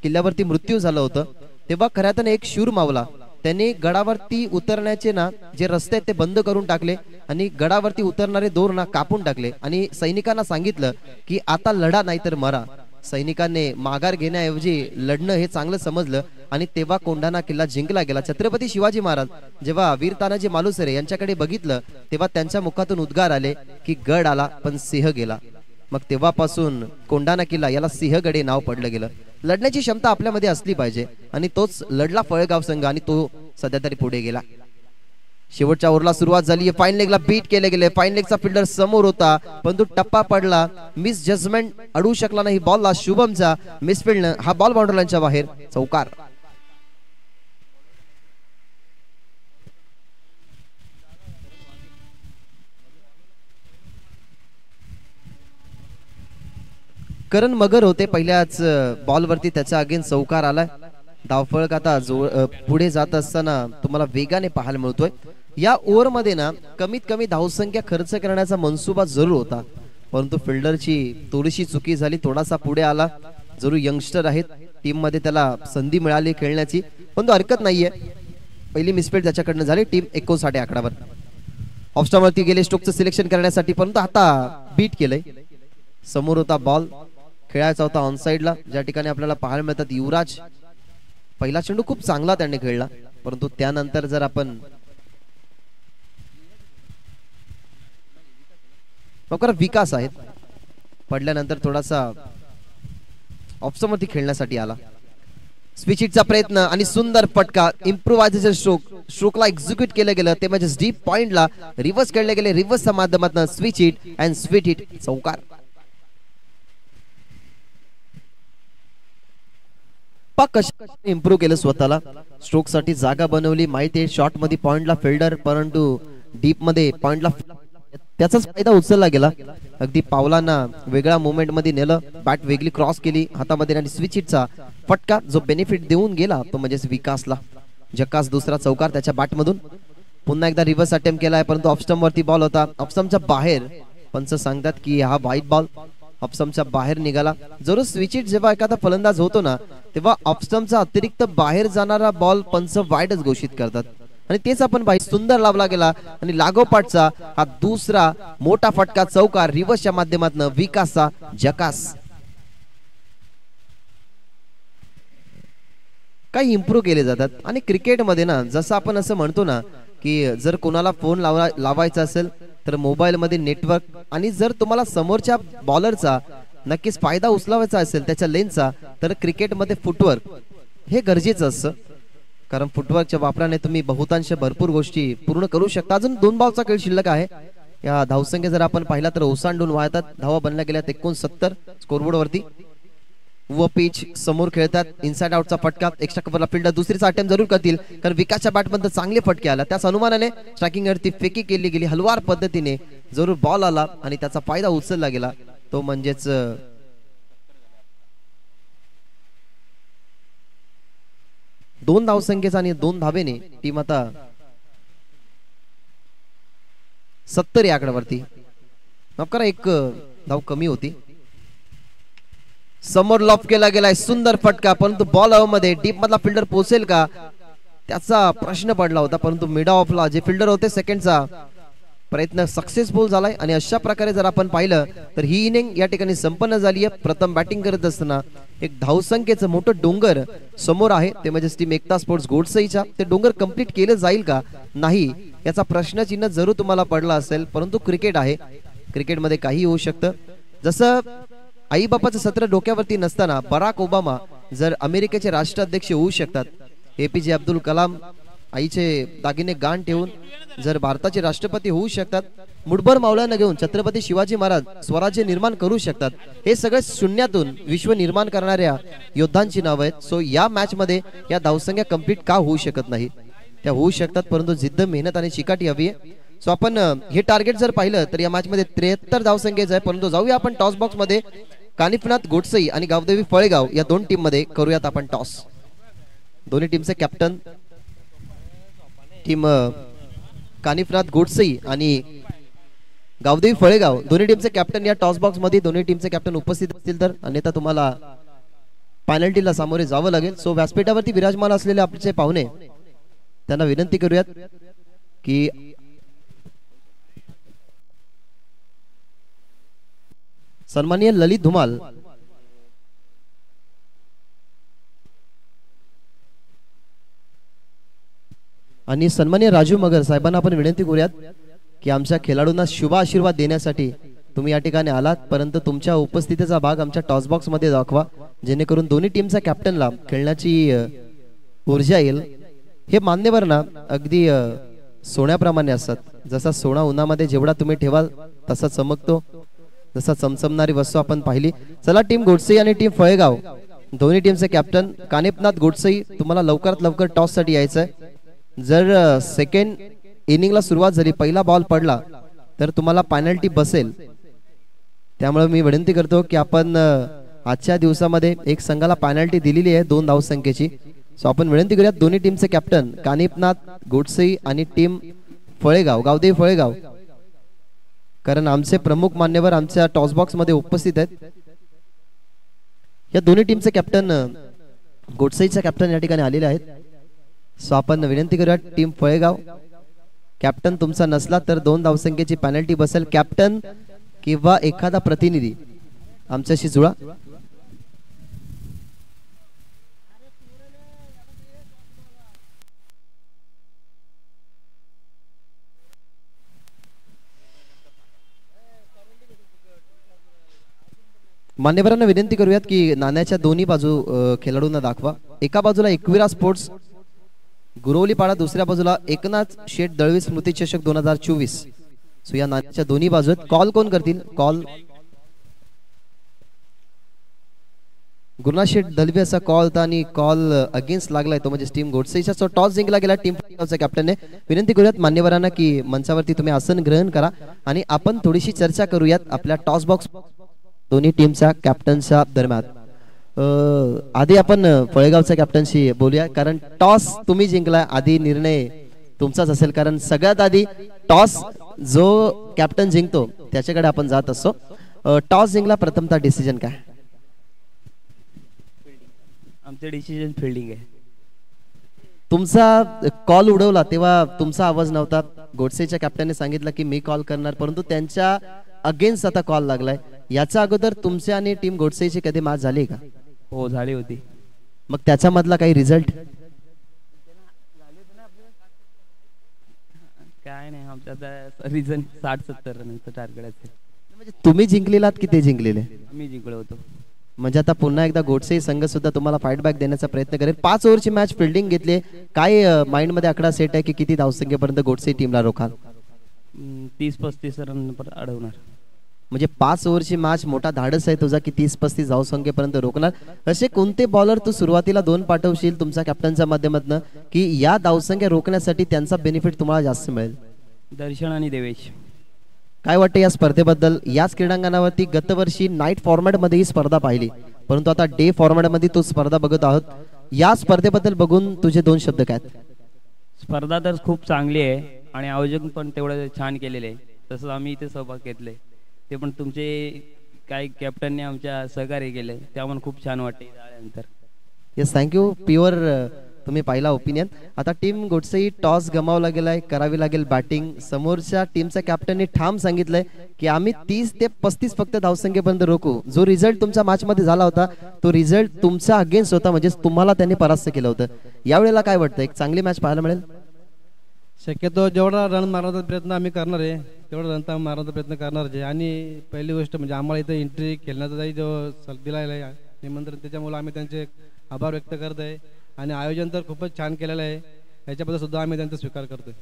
किल्ल्यावरती मृत्यू झालं होतं तेव्हा खऱ्यातून एक शूर मावला त्यांनी गडावरती उतरण्याचे ना जे रस्ते आहेत ते बंद करून टाकले आणि गडावरती उतरणारे दोर ना कापून टाकले आणि सैनिकांना सांगितलं की आता लढा नाही तर मरा. सैनिकांनी माघार घेण्याऐवजी लढणं हे चांगलं समजलं आणि तेव्हा कोंढाणा किल्ला जिंकला गेला. छत्रपती शिवाजी महाराज जेव्हा वीर तानाजी मालुसरे यांच्याकडे बघितलं तेव्हा त्यांच्या मुखातून उद्गार आले की गड आला पण सिंह गेला. मग तेव्हापासून कोंढाणा किल्ला याला सिंहगडे नाव पडलं गेलं. लढण्याची क्षमता आपल्यामध्ये असली पाहिजे आणि तोच लढला फळेगाव संघ आणि तो सध्या तरी पुढे गेला. शेवटच्या ओव्हरला सुरुवात झाली. फाईन लेगला बीट केले गेले. फाईन लेगचा फिल्डर समोर होता परंतु टप्पा पडला. मिस जजमेंट अडवू शकला नाही बॉलला. शुभमचा मिसफिल्डनं हा बॉल बाउंड्री लाईनच्या बाहेर. चौकार. करण मगर होते पहिल्याच बॉल वरती, त्याच्या अगेन चौकार आलाय. धावफलक आता पुढे जात असताना तुम्हाला वेगाने पाहायला मिळतोय. या ओव्हर मध्ये ना कमीत कमी धावसंख्या खर्च करण्याचा मनसुबा जरूर होता, परंतु फिल्डरची थोडीशी चुकी झाली. थोडासा पुढे आला, जरूर यंगस्टर आहेत टीम मध्ये, त्याला संधी मिळाली खेळण्याची, पण तो हरकत नाहीये. पहिली मिसफील्ड त्याच्याकडनं झाली. टीम 59 आकडावर. ऑफस्टॉप वरती गेले स्ट्रोकचं सिलेक्शन करण्यासाठी, परंतु आता बीट केलंय. समोर होता बॉल, खेळायचा होता ऑन साइडला, ज्या ठिकाणी आपल्याला पाहायला मिळतात युवराज. पहिला चेंडू खूप चांगला त्याने खेळला, परंतु त्यानंतर जर आपण विकास आहेत पडल्यानंतर थोडासा ऑप्शन वरती खेळण्यासाठी आला. स्विच हिटचा प्रयत्न आणि सुंदर फटका. इम्प्रोव्हायझेशन स्ट्रोकला एक्झिक्यूट केलं गेलं, ते म्हणजे डीप पॉइंटला रिव्हर्स खेळले गेले. रिव्हर्सच्या माध्यमातून switch hit and sweet hit चौकार. इम्प्रूव्ह केलं स्वतःला, स्ट्रोक साठी जागा बनवली. माहिती आहे शॉर्ट मध्ये पॉइंटला फिल्डर, परंतु डीप मध्ये पॉइंटला त्याचाच फायदा उचलला गेला. अगदी पावलांना वेगळ्या मुवमेंट मध्ये नेलं, बॅट वेगळी क्रॉस केली हातामध्ये आणि स्विच हिटचा फटका जो बेनिफिट देऊन गेला तो म्हणजे विकासला. जकास दुसरा चौकार त्याच्या बॅट मधून. पुन्हा एकदा रिव्हर्स अटेम्प्ट केलाय, परंतु ऑफस्टंप वरती बॉल होता, ऑफस्टंपच्या बाहेर. पंच सांगतात की हा वाईट बॉल ऑफस्टंपच्या बाहेर निघाला. जरूर स्विच हिट जेव्हा एखादा फलंदाज होतो ना, तेव्हा ऑफस्टंपचा अतिरिक्त बाहेर जाणारा बॉल पंच वाईटच घोषित करतात, आणि तेच आपण पाहिजे. सुंदर लावला गेला आणि लागोपाठचा हा दुसरा मोठा फटका चौकार रिव्हर्सच्या माध्यमातून विकासचा जकास. काही इम्प्रूव्ह केले जातात. आणि क्रिकेटमध्ये ना जसं आपण असं म्हणतो ना की जर कोणाला फोन लावायचा असेल तर मोबाईल मध्ये नेटवर्क, आणि जर तुम्हाला समोरच्या बॉलरचा नक्कीच फायदा उचलावायचा असेल त्याच्या लेनचा, तर क्रिकेटमध्ये फुटवर्क हे गरजेचं असतं. कारण फुटवर्कच्या वापराने तुम्ही बहुतांश भरपूर गोष्टी पूर्ण करू शकता. अजून 2 बॉलचा खेळ शिल्लक आहे. या धावसंख्या जर आपण पाहिला तर ओसांडून वाहतात. धावा बनल्या गेल्या 69 स्कोरबोर्ड वरती. व पिच समोर खेळतात. इनसाइड आउटचा फटका. एक्स्ट्रा कव्हरला फिल्डर दुसरीचा अटेम्प्ट जरूर करतील, कारण विकासच्या बॅटमध्ये चांगले फटके आला. त्याच अनुमानाने स्ट्रायकिंग वरती फेकी केली गेली. हलवार पद्धतीने जरूर बॉल आला आणि त्याचा फायदा उचलला गेला, तो म्हणजेच 2 धावसंख्येचा आणि 2 धावेने टीम आता 70 या आकड्यावरती. नक्करा 1 धाव कमी होती. समोर लॉफ केला गेलाय, सुंदर फटका, परंतु बॉल मध्ये डीप मधला फिल्डर पोहोचेल का त्याचा प्रश्न पडला होता, परंतु मिड ऑफला जे फिल्डर होते सेकंडचा प्रयत्न सक्सेसफुल झालाय. आणि अशा प्रकारे जर आपण पाहिलं तर ही इनिंग या ठिकाणी संपन्न झाली आहे. प्रथम बॅटिंग करत असताना एक धावसंख्येचं मोठं डोंगर समोर आहे, ते म्हणजे टीम एकता स्पोर्ट्स घोडसईच्या. ते डोंगर कंप्लीट केलं जाईल का नाही याचा प्रश्नचिन्ह जरूर तुम्हाला पडला असेल, परंतु क्रिकेट आहे, क्रिकेटमध्ये काही होऊ शकतं. जसं आई बापाचं सत्र डोक्यावरती नसताना बराक ओबामा जर अमेरिकेचे राष्ट्राध्यक्ष होऊ शकतात, एपीजे अब्दुल कलाम आईचे दागिने गाण ठेवून जर भारताचे राष्ट्रपती होऊ शकतात, मुठभर मावळ्यांना घेऊन छत्रपती शिवाजी महाराज स्वराज्य निर्माण करू शकतात. हे सगळे शून्यातून विश्व निर्माण करणाऱ्या योद्धांची नाव आहेत. सो या मॅच मध्ये या धावसंख्या कंप्लीट का होऊ शकत नाही, त्या होऊ शकतात, परंतु जिद्द मेहनत आणि चिकाटी हवी आहे. सो आपण हे टार्गेट जर पाहिलं तर या मॅच मध्ये 73 धावसंख्येचं आहे. परंतु जाऊया आपण टॉस बॉक्स मध्ये. कानिफनाथ गोडसई आणि गावदेवी फळेगाव या 2 टीम मध्ये करूयात आपण टॉस. दोन्ही टीमचे कॅप्टन, टीम कानिफनाथ गोडसई आणि गावदेवी फळेगाव दोन्ही टीमचे कॅप्टन या टॉस बॉक्स मध्ये दोन्ही टीमचे कॅप्टन उपस्थित असतील तर, अन्यथा तुम्हाला पेनल्टीला सामोरे जावं लागेल. सो व्यासपीठावरती विराजमान असलेले आपले पाहुणे, त्यांना विनंती करूयात की सन्माननीय ललित धुमाल आणि सन्माननीय राजू मगर साहेबांना आपण विनंती करूयात की आमच्या खेळाडूंना शुभ आशीर्वाद देण्यासाठी तुम्ही या ठिकाणी आलात, परंतु तुमच्या उपस्थितीचा भाग आमच्या टॉस बॉक्स मध्ये दाखवा, जेणेकरून दोन्ही टीमच्या कॅप्टनला खेळण्याची ऊर्जा येईल. हे मान्यवर ना अगदी सोन्याप्रमाणे असतात. जसा सोना उन्हामध्ये जेवढा तुम्ही ठेवाल तसा चमकतो, जसा चमचमणारी वस्तू आपण पाहिली. चला, टीम गोडसई आणि टीम फळेगाव दोन्ही टीमचे कॅप्टन कानिफनाथ गोडसई, तुम्हाला लवकरात लवकर टॉस साठी यायचं आहे. जर सेकंड इनिंगला सुरुवात झाली, पहिला बॉल पडला तर तुम्हाला पेनल्टी बसेल. त्यामुळे मी विनंती करतो की आपण आजच्या दिवसामध्ये एक संघाला पेनल्टी दिलेली आहे 2 धावसंख्येची. सो आपण विनंती करूयात दोन्ही टीमचे कॅप्टन कानिपनाथ गोडसई आणि टीम फळेगाव गावदेवी फळेगाव, कारण आमचे प्रमुख मान्यवर आमच्या टॉस बॉक्स मध्ये उपस्थित आहेत. या दोन्ही टीमचे कॅप्टन गोडसईचा कॅप्टन या ठिकाणी आलेले आहेत. सो आपण विनंती करूया टीम फळेगाव, कॅप्टन तुमचा नसला तर 2 धावसंख्येची पेनल्टी बसेल. कॅप्टन किंवा एखादा प्रतिनिधी आमच्याशी जुळा. मान्यवरांना विनंती करूयात की नाण्याच्या दोन्ही बाजू खेळाडूंना दाखवा. एका बाजूला एकविरा स्पोर्ट्स गुरवलीपाडा, दुसऱ्या बाजूला एकनाथ शेठ दळवी स्मृती चषक 2024. सो या नाण्याच्या दोन्ही बाजू आहेत. कॉल कोण करतील? कॉल गुरुनाथ शेठ दळवी असा कॉल होता आणि कॉल अगेन्स्ट लागलाय तो म्हणजे टीम गोडसेचा. सो टॉस जिंकला गेला टीम फळेगावच्या कॅप्टनने. विनंती करूयात मान्यवरांना की मंचावरती तुम्ही आसन ग्रहण करा आणि आपण थोडीशी चर्चा करूयात आपल्या टॉस बॉक्स दोन्ही टीमच्या कॅप्टनच्या दरम्यान. आधी आपण फळेगावच्या कॅप्टनशी बोलूया, कारण टॉस तुम्ही जिंकला, आधी निर्णय तुमचाच असेल, कारण सगळ्यात आधी टॉस जो कॅप्टन जिंकतो त्याच्याकडे आपण जात असतो. टॉस जिंकला, प्रथमतः डिसिजन काय? आमचे डिसिजन फिल्डिंग आहे. तुमचा कॉल उडवला तेव्हा तुमचा आवाज नव्हता. गोडसेच्या कॅप्टनने सांगितलं की मी कॉल करणार, परंतु त्यांच्या अगेन्स्ट आता कॉल लागलाय. याच्या अगोदर तुमच्या आणि टीम गोडसेची कधी मॅच झाली का? हो झाली होती. मग त्याच्यामधला काही रिझल्ट? काय नाही, आमच्या रिझन 60-70 रनचं टार्गेट असेल. म्हणजे तुम्ही जिंकलेलात की ते जिंकलेले? आम्ही जिंकलो होतो. म्हणजे आता पुन्हा एकदा गोडसे संघ सुद्धा तुम्हाला फाईट बॅक देण्याचा प्रयत्न करेल. 5 ओव्हरची मॅच फिल्डिंग घेतली. काय माइंड मध्ये आकडा सेट आहे की किती धावसंख्येपर्यंत गोडसे टीमला रोखाल? 30-35 रन अडवणार. म्हणजे 5 ओव्हरची मॅच मोठा धाडस आहे तुझा की 30-35 धावसंख्येपर्यंत रोखणार. असे कोणते बॉलर तू सुरुवातीला 2 पाठवशील तुमच्या कॅप्टनच्या माध्यमातून की या धावसंख्या रोखण्यासाठी त्यांचा बेनिफिट तुम्हाला जास्त मिळेल? दर्शन आणि देवेश. काय वाटतं या स्पर्धेबद्दल? याच क्रीडांगणावरती गतवर्षी नाईट फॉर्मॅट मध्ये ही स्पर्धा पाहिली, परंतु आता डे फॉर्मॅट मध्ये तो स्पर्धा बघत आहोत. या स्पर्धेबद्दल बघून तुझे 2 शब्द काय? स्पर्धा तर खूप चांगली आहे आणि आयोजन पण तेवढं छान केलेले आहे. तसंच आम्ही इथे सहभाग घेतले, ते पण तुमचे काही कॅप्टनने आमच्या सहकार्य केले, त्यामुळे खूप छान वाटते झाल्यानंतर. Yes, thank you. प्युअर तुम्ही पाहिला ओपिनियन. आता टीम गोडसेही टॉस गमावला गेलाय, करावी लागेल बॅटिंग. समोरच्या टीमच्या कॅप्टनने ठाम सांगितलंय की आम्ही 30 ते 35 फक्त धावसंख्येपर्यंत रोखू. जो रिझल्ट तुमच्या मॅच मध्ये झाला होता तो रिझल्ट तुमचा अगेन्स्ट होता, म्हणजे तुम्हाला त्यांनी परास्त केलं होतं. यावेळेला काय वाटतं, एक चांगली मॅच पाहायला मिळेल? शक्यतो जेवढा रन मारण्याचा प्रयत्न आम्ही करणार आहे तेवढा रन मारण्याचा प्रयत्न करणार आहे. आणि पहिली गोष्ट म्हणजे आम्हाला इथं एंट्री खेळण्याचाही जो दिलेला आहे निमंत्रण, त्याच्यामुळे आम्ही त्यांचे आभार व्यक्त करत आहे. आणि आयोजन तर खूपच छान केलेलं आहे, याच्याबद्दल सुद्धा आम्ही त्यांचा स्वीकार करतोय.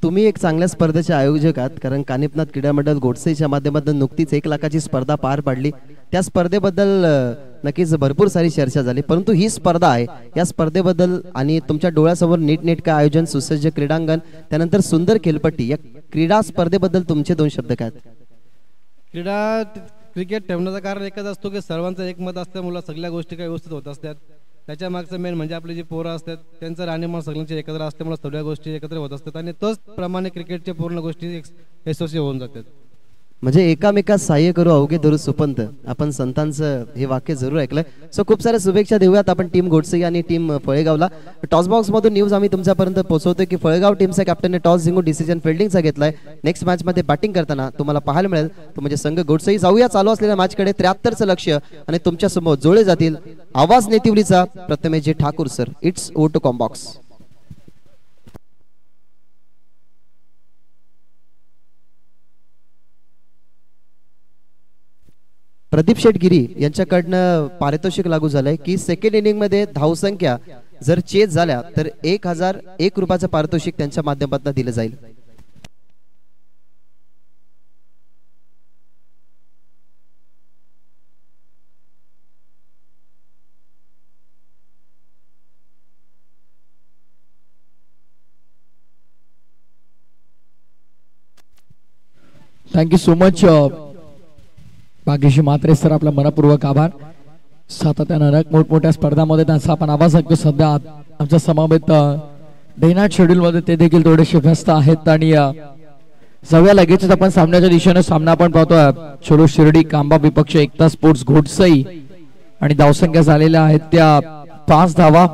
तुम्ही एक चांगल्या स्पर्धेचे आयोजक आहात, कारण कानिपनाथ क्रीडा मंडळ गोडसेच्या माध्यमातून नुकतीच 1 लाखाची स्पर्धा पार पाडली. त्या स्पर्धेबद्दल नक्कीच भरपूर सारी चर्चा झाली, परंतु ही स्पर्धा आहे, या स्पर्धेबद्दल आणि तुमच्या डोळ्यासमोर नीटनेटकं आयोजन, सुसज्ज क्रीडांगण, त्यानंतर सुंदर खेळपट्टी, या क्रीडा स्पर्धेबद्दल तुमचे 2 शब्द काय? क्रिकेट ठेवण्याचं कारण एकच असतो की सर्वांचं एकमत असल्यामुळे सगळ्या गोष्टी काही व्यवस्थित होत असतात. त्याच्या मागचं मेन म्हणजे आपले जे पोरं असतात त्यांचं राहणीमान सगळ्यांचे एकत्र असल्यामुळे सगळ्या गोष्टी एकत्र होत असतात आणि तोच प्रमाणे क्रिकेटच्या पूर्ण गोष्टी यशस्वी होऊन जातात. म्हणजे एकामेकात सहाय्य करू अवघे धरू सुपंत, आपण संतांचं हे वाक्य जरूर ऐकलंय. सो खूप साऱ्या शुभेच्छा देऊयात आपण टीम गोडसे आणि टीम फळेगावला. टॉस बॉक्स मधून न्यूज आम्ही तुमच्यापर्यंत पोहोचवतोय की फळेगाव टीमच्या कॅप्टनने टॉस जिंकून डिसिजन फिल्डिंगचा घेतलाय. नेक्स्ट मॅच मध्ये बॅटिंग करताना तुम्हाला पाहायला मिळेल तो म्हणजे संघ गोडसे. जाऊया चालू असलेल्या मॅच कडे. 73चं लक्ष आणि तुमच्या समोर जोडले जातील आवाज नेतिवलीचा Prathamesh Thakur sir. It's O two combox. Pradeep Shetgiri यांच्याकडनं पारितोषिक लागू झालंय की सेकंड इनिंग मध्ये धावसंख्या जर चेज झाल्या तर 1001 रुपयाचं पारितोषिक त्यांच्या माध्यमातून दिलं जाईल. Thank you so much Bhagyashree Mhatre sir, आपला मनपूर्वक आभार. सातत्यानं अनेक मोठमोठ्या स्पर्धांमध्ये त्यांचा आपण आवाज ऐकतो. सध्या आमच्या समवेत डे नाईट शेड्यूल मध्ये ते देखील थोडेसे व्यस्त आहेत. आणि जाऊया लगेचच आपण सामन्याच्या दिशेने. सामना आपण पाहतोय चलो शिर्डी कांबा विपक्ष एकता स्पोर्ट्स घोडसई आणि धावसंख्या झालेल्या आहेत त्या 5 धावा.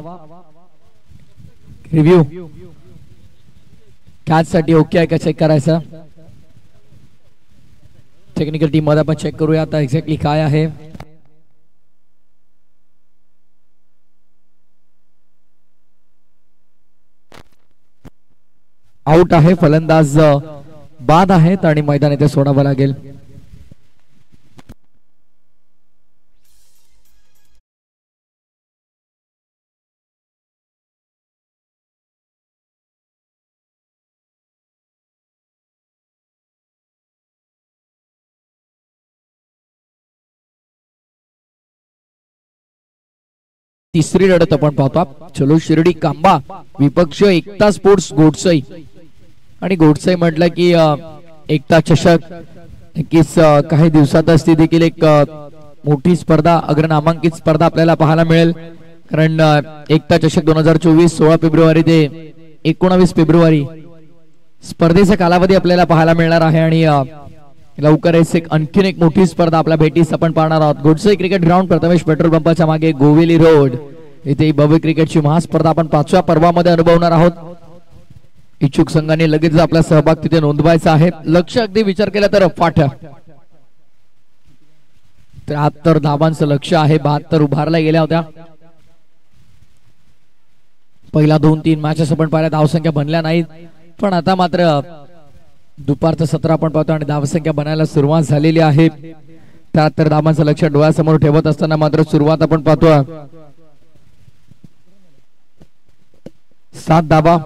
रिव्ह्यू कॅच साठी ओके आहे का चेक करायचं. टेक्निकल टीम मध्ये आपण चेक करूया आता एक्झॅक्टली काय आहे. आउट आहे. फलंदाज बाद आहेत आणि मैदान इथे सोडावं लागेल. तिसरी लढत आपण पाहतो. चलो शिर्डी कांबा विपक्ष एकता स्पोर्ट्स घोडसई. आणि घोडसई म्हटलं की एकता चषक नक्कीच काही दिवसातच ती देखील एक मोठी स्पर्धा अग्रनामांकित स्पर्धा आपल्याला पाहायला मिळेल. कारण एकता चषक 2024 16 फेब्रुवारी ते 19 फेब्रुवारी स्पर्धेचा कालावधी आपल्याला पाहायला मिळणार आहे. आणि लवकरच आणखीन एक मोठी स्पर्धा आपल्या भेटीस आपण पाहणार आहोत. घोडसई क्रिकेट ग्राउंड प्रथमेश पेट्रोल पंपाच्या मागे गोवेली रोड इथे भव्य क्रिकेटची महास्पर्धा आपण 5व्या पर्वामध्ये अनुभवणार आहोत. इच्छुक संघाने लगेच आपला सहभाग तिथे नोंदवायचा आहे. लक्ष अगदी विचार केला तर अफाट 73 धावांचं लक्ष आहे. 72 उभारल्या गेल्या होत्या. पहिला 2-3 मॅचेस आपण पाहिल्या धावसंख्या बनल्या नाहीत. पण आता मात्र दुपारचं सत्र आपण पाहतो आणि धावसंख्या बनायला सुरुवात झालेली आहे. 73 धावांचं लक्ष डोळ्यासमोर ठेवत असताना मात्र सुरुवात आपण पाहतो 7 धावा.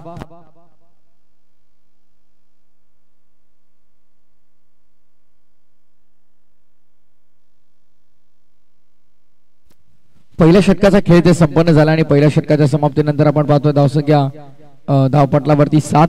पहिल्या षटकाचा खेळ ते संपन्न झाला आणि पहिल्या षटकाच्या समाप्तीनंतर आपण पाहतोय धावसंख्या धावपटलावरती 7.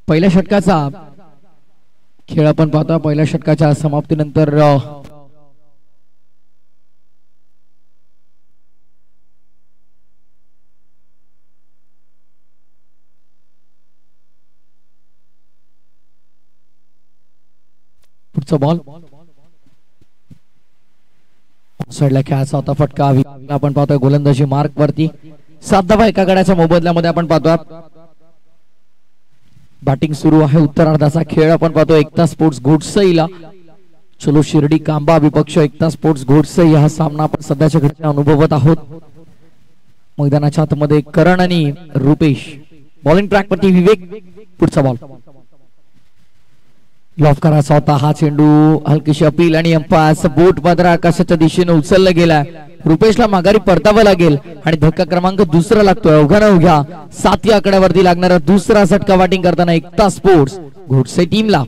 पहिल्या षटकाचा खेळ आपण पाहतो. पहिल्या षटकाच्या समाप्तीनंतर पुढचा बॉल साईडला खेळायचा होता. फटका आपण पाहतोय गोलंदाजी मार्क वरती. 7 धावा एका गड्याच्या मोबदल्यामध्ये आपण पाहतोय. बॅटिंग सुरू आहे. उत्तरार्धाचा खेळ आपण पाहतो एकता स्पोर्ट्स घोडसईला. चलो शिर्डी कांबा विपक्ष एकता स्पोर्ट्स घोडसई हा सामना आपण सध्याच्या घडीला अनुभवत आहोत. मैदानाच्या आतमध्ये करण आणि रुपेश. बॉलिंग ट्रॅक वरती विवेक. पुढचा बॉल लॉफ करायचा होता. हा चेंडू हलकीशी अपील आणि अंपायर बोट मात्र आकाशाच्या दिशेने उचलला गेलाय. रुपेशला माघारी परतावं लागेल आणि धक्का क्रमांक 2 लागतोय. अवघ्या 7व्या आकड्यावरती लागणारा दुसरा झटका बॅटिंग करताना एकता स्पोर्ट्स घोडसई टीमला.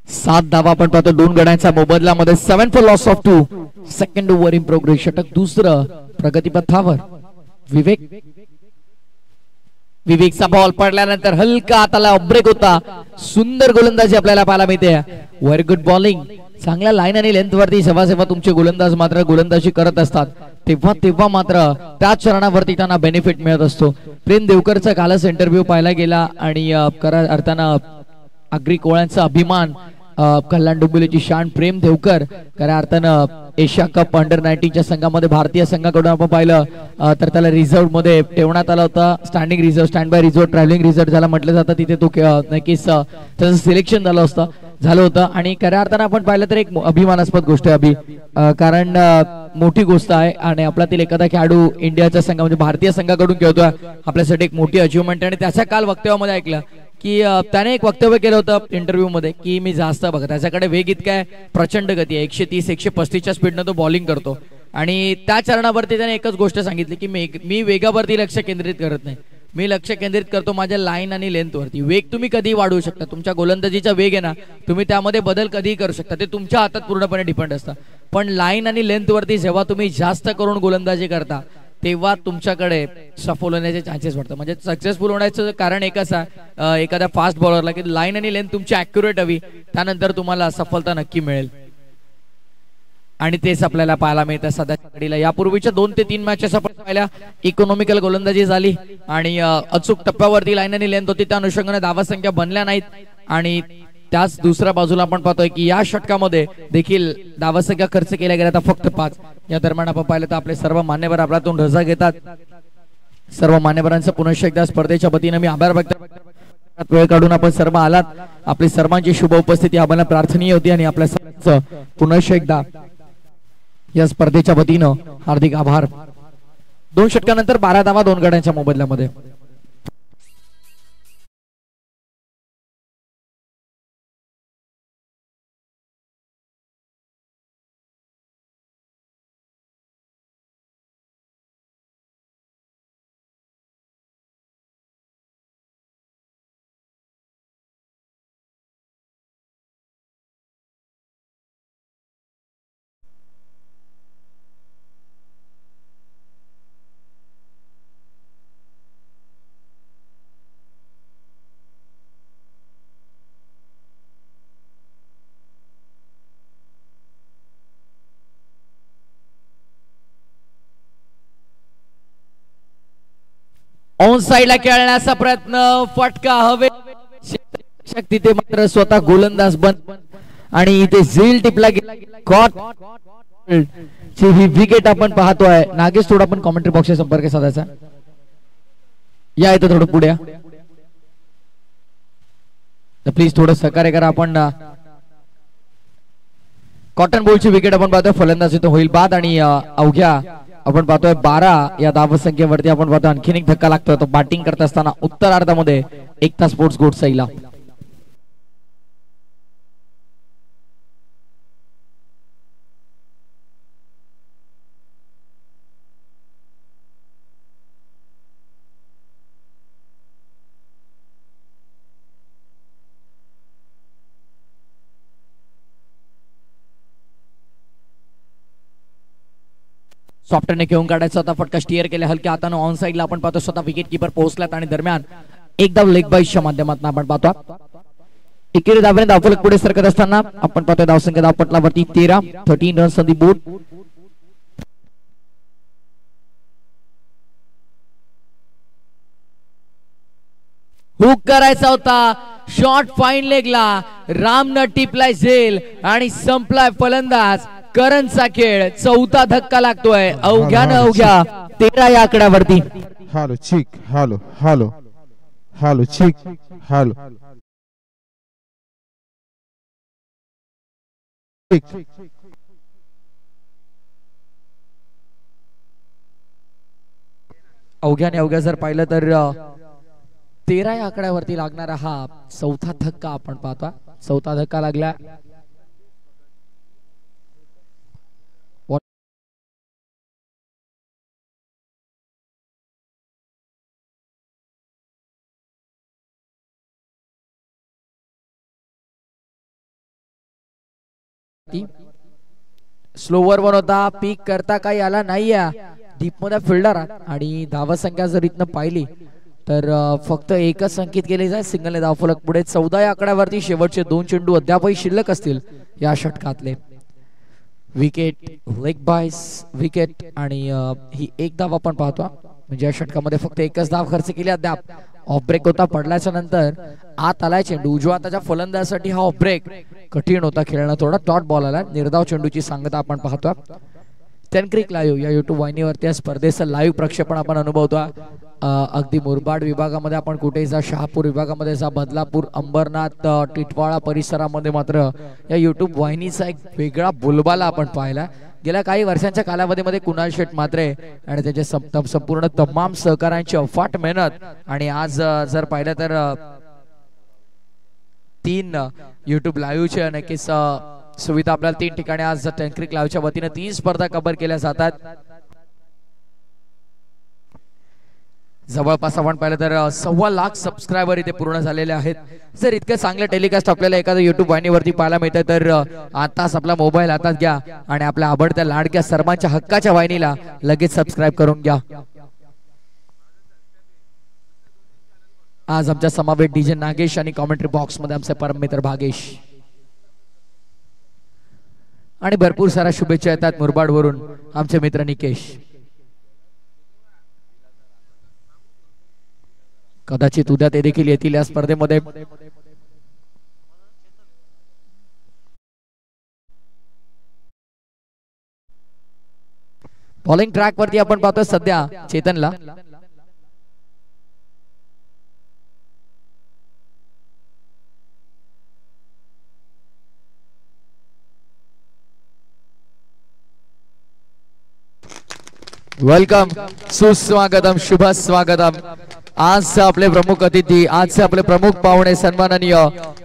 सात धावा आपण पाहतो 2 गड्यांच्या मोबदल्यामध्ये. 7 for loss of 2. Second over in progress. षटक दुसरं प्रगतीपथावर. विवेकचा बॉल पडल्यानंतर हलका हाताला ब्रेक होता. सुंदर गोलंदाजी आपल्याला पाहायला मिळते. Very good bowling. चांगल्या लाईन आणि लेंथ वरती सेवा तुमचे गोलंदाज मात्र गोलंदाजी करत असतात. तेव्हा तेव्हा मात्र त्याच चरणावरती त्यांना बेनिफिट मिळत असतो. प्रेम देवकरचा कालच इंटरव्ह्यू पाहायला गेला आणि खऱ्या अर्थानं आगरी कोळ्यांचा अभिमान, कल्याण डोंबिवलीची शान प्रेम देवकर खऱ्या अर्थानं एशिया कप अंडर 19च्या संघामध्ये भारतीय संघाकडून आपण पाहिलं तर त्याला रिझर्व्ह मध्ये ठेवण्यात आला होता. Standing reserve, stand by reserve, travelling reserve ज्याला म्हटलं जातं, तिथे तो नक्कीच त्याचं सिलेक्शन झालं होतं आणि खऱ्या अर्थानं आपण पाहिलं तर एक अभिमानास्पद गोष्ट आहे कारण मोठी गोष्ट आहे आणि आपल्यातील एखादा खेळाडू इंडियाच्या संघ म्हणजे भारतीय संघाकडून खेळतोय, आपल्यासाठी एक मोठी अचिव्हमेंट. आणि त्याच्या काल वक्तव्यामध्ये ऐकलं की त्याने एक वक्तव्य केलं होतं इंटरव्ह्यू मध्ये की मी जास्त बघा त्याच्याकडे वेग इतका आहे, प्रचंड गती आहे, 130-135च्या स्पीडनं तो बॉलिंग करतो आणि त्या चरणावरती त्याने एकच गोष्ट सांगितली की मी वेगावरती लक्ष केंद्रित करत नाही, मी लक्ष केंद्रित करतो माझ्या लाईन आणि लेंथ वरती. वेग तुम्ही कधी वाढवू शकता, तुमच्या गोलंदाजीचा वेग आहे ना, तुम्ही त्यामध्ये बदल कधीही करू शकता, ते तुमच्या हातात पूर्णपणे डिपेंड असतं. पण लाईन आणि लेंथ वरती जेव्हा तुम्ही जास्त करून गोलंदाजी करता तेव्हा तुमच्याकडे सफल होण्याचे चान्सेस वाढतात. म्हणजे सक्सेसफुल होण्याचं कारण एकच आहे एखाद्या फास्ट बॉलरला की लाईन आणि लेंथ तुमची ॲक्युरेट हवी, त्यानंतर तुम्हाला सफलता नक्की मिळेल आणि तेच आपल्याला पाहायला मिळतं सध्याच्या घडीला. यापूर्वीच्या 2 ते 3 मॅचेस आपण पाहिल्या, इकॉनॉमिकल गोलंदाजी झाली आणि अचूक टप्प्यावरती लाईन आणि लेंथ होती, त्या अनुषंगाने धावा संख्या बनल्या नाहीत. आणि त्याच दुसऱ्या बाजूला आपण पाहतोय की या षटकामध्ये देखील धावा संख्या खर्च केल्या गेल्या फक्त 5. या दरम्यान आपण पाहिलं तर आपले सर्व मान्यवर आपल्यातून रजा घेतात. सर्व मान्यवरांचं पुन्हा एकदा स्पर्धेच्या वतीनं मी आभार व्यक्त करतो. वेळ काढून आपण सर्व आलात, आपली सर्वांची शुभ उपस्थिती आम्हाला प्रार्थनीय होती आणि आपल्या सर्वांचं पुन्हा एकदा या स्पर्धेच्या वतीनं हार्दिक आभार. 2 षटकानंतर 12 धावा 2 गड्यांच्या मोबदल्यामध्ये. ऑन साइडला खेळण्याचा प्रयत्न, फटका हवे शक्ती ते मात्र स्वतः गोलंदाज बंद आणि इथे झील टिपला कॉट ची ही विकेट आपण पाहतोय. नागेश थोडा आपण कॉमेंट्री बॉक्सशी संपर्क साधायचा, या इथं थोडं पुढे प्लीज थोडं सहकार्य करा. आपण कॉटन बॉलची विकेट आपण पाहतोय, फलंदाज इथं होईल बाद आणि अवघ्या आपण पाहतोय 12 या धावसंख्येवरती आपण पाहतोय आणखीन एक धक्का लागतोय तो बॅटिंग करत असताना उत्तरार्धामध्ये एकता स्पोर्ट्स गोडसाईला. सॉफ्टने घेऊन काढायचा होता, फटका स्टिअर केला हलक्या हाताने ऑन साइडला आपण पाहतो स्वतः विकेट किपर पोहोचलात आणि दरम्यान एकदा लेग बाईसच्या माध्यमातून आपण पाहतो एकेरी धावेने धावफलक पुढे सरकत असताना आपण पाहतो धावसंख्या धावपटलावरती 13 runs on the board. Hook करायचा होता, शॉट फाईन लेगला, रामनं टिपलाय झेल आणि संपलाय फलंदाज. करंजचा खेळ, चौथा धक्का लागतोय अवघ्यानं अवघ्या 13 या आकड्यावरती. हालो चिक, हालो हालो हालो चिक, हालो अवघ्याने अवघ्या जर पाहिलं तर 13 या आकड्यावरती लागणारा हा चौथा धक्का आपण पाहतो. चौथा धक्का लागला. स्लोवर वन होता, पीक करता काही आला नाही डीप मध्ये फिल्डर आणि धावा संख्या जर इथनं पाहिली तर फक्त एकच संकेत केले जाय सिंगलने धावफलक पुढे. 14 या आकड्यावरती शेवटचे 2 चेंडू अद्यापही शिल्लक असतील या षटकातले. विकेट लेग बायस विकेट आणि ही एक धाव आपण पाहतो म्हणजे या षटकामध्ये फक्त एकच धाव खर्च केली अद्याप. ऑफ ब्रेक होता, पडल्याच्या नंतर आत आलाय चेंडू. उजव्या हाताच्या फलंदाजासाठी हा ऑफ ब्रेक कठीण होता खेळणं, थोडा डॉट बॉल आला. निर्धाव चेंडूची सांगता आपण पाहतो. टेन क्रिक लाईव्ह या युट्यूब वाहिनीवरती या स्पर्धेचं लाईव्ह प्रक्षेपण आपण अनुभवतो. अगदी मुरबाड विभागामध्ये आपण कुठेही जा, शहापूर विभागामध्ये जा, बदलापूर, अंबरनाथ, टिटवाळा परिसरामध्ये मात्र या युट्यूब वाहिनीचा एक वेगळा बोलबाला आपण पाहिला. गेल्या काही वर्षांच्या कालावधीमध्ये कुणाल शेठ म्हात्रे आणि त्याचे संपूर्ण तमाम सहकाऱ्यांची अफाट मेहनत आणि आज जर पाहिलं तर 3 युट्यूब लाईव्हचे नक्कीच सुविधा आपल्याला 3 ठिकाणी आज टेन क्रिक लाईव्हच्या वतीने 3 स्पर्धा कव्हर केल्या जातात. जवळपास आपण पाहिलं तर 1.25 लाख सबस्क्रायबर इथे पूर्ण झालेले आहेत. जर इतके चांगले टेलिकास्ट आपल्याला एखाद्या युट्यूब वाहिनीवरती पाहायला मिळतं तर आताच आपला मोबाईल हातात घ्या आणि आपल्या आवडत्या लाडक्या सर्वांच्या हक्काच्या वाहिनीला लगेच सबस्क्राईब करून घ्या. आज आमच्या समावेश डीजे नागेश आणि कॉमेंट्री बॉक्स मध्ये आमचे परम मित्र भागेश आणि भरपूर साऱ्या शुभेच्छा येतात मुरबाड वरून आमचे मित्र निकेश. कदाचित उद्या ते देखील येतील या स्पर्धेमध्ये. बॉलिंग ट्रॅक वरती आपण पाहतोय सध्या चेतनला. वेलकम, सुस्वागतम, शुभ स्वागतम. आज आपले प्रमुख अतिथी, आज आपले प्रमुख पाहुणे सन्माननीय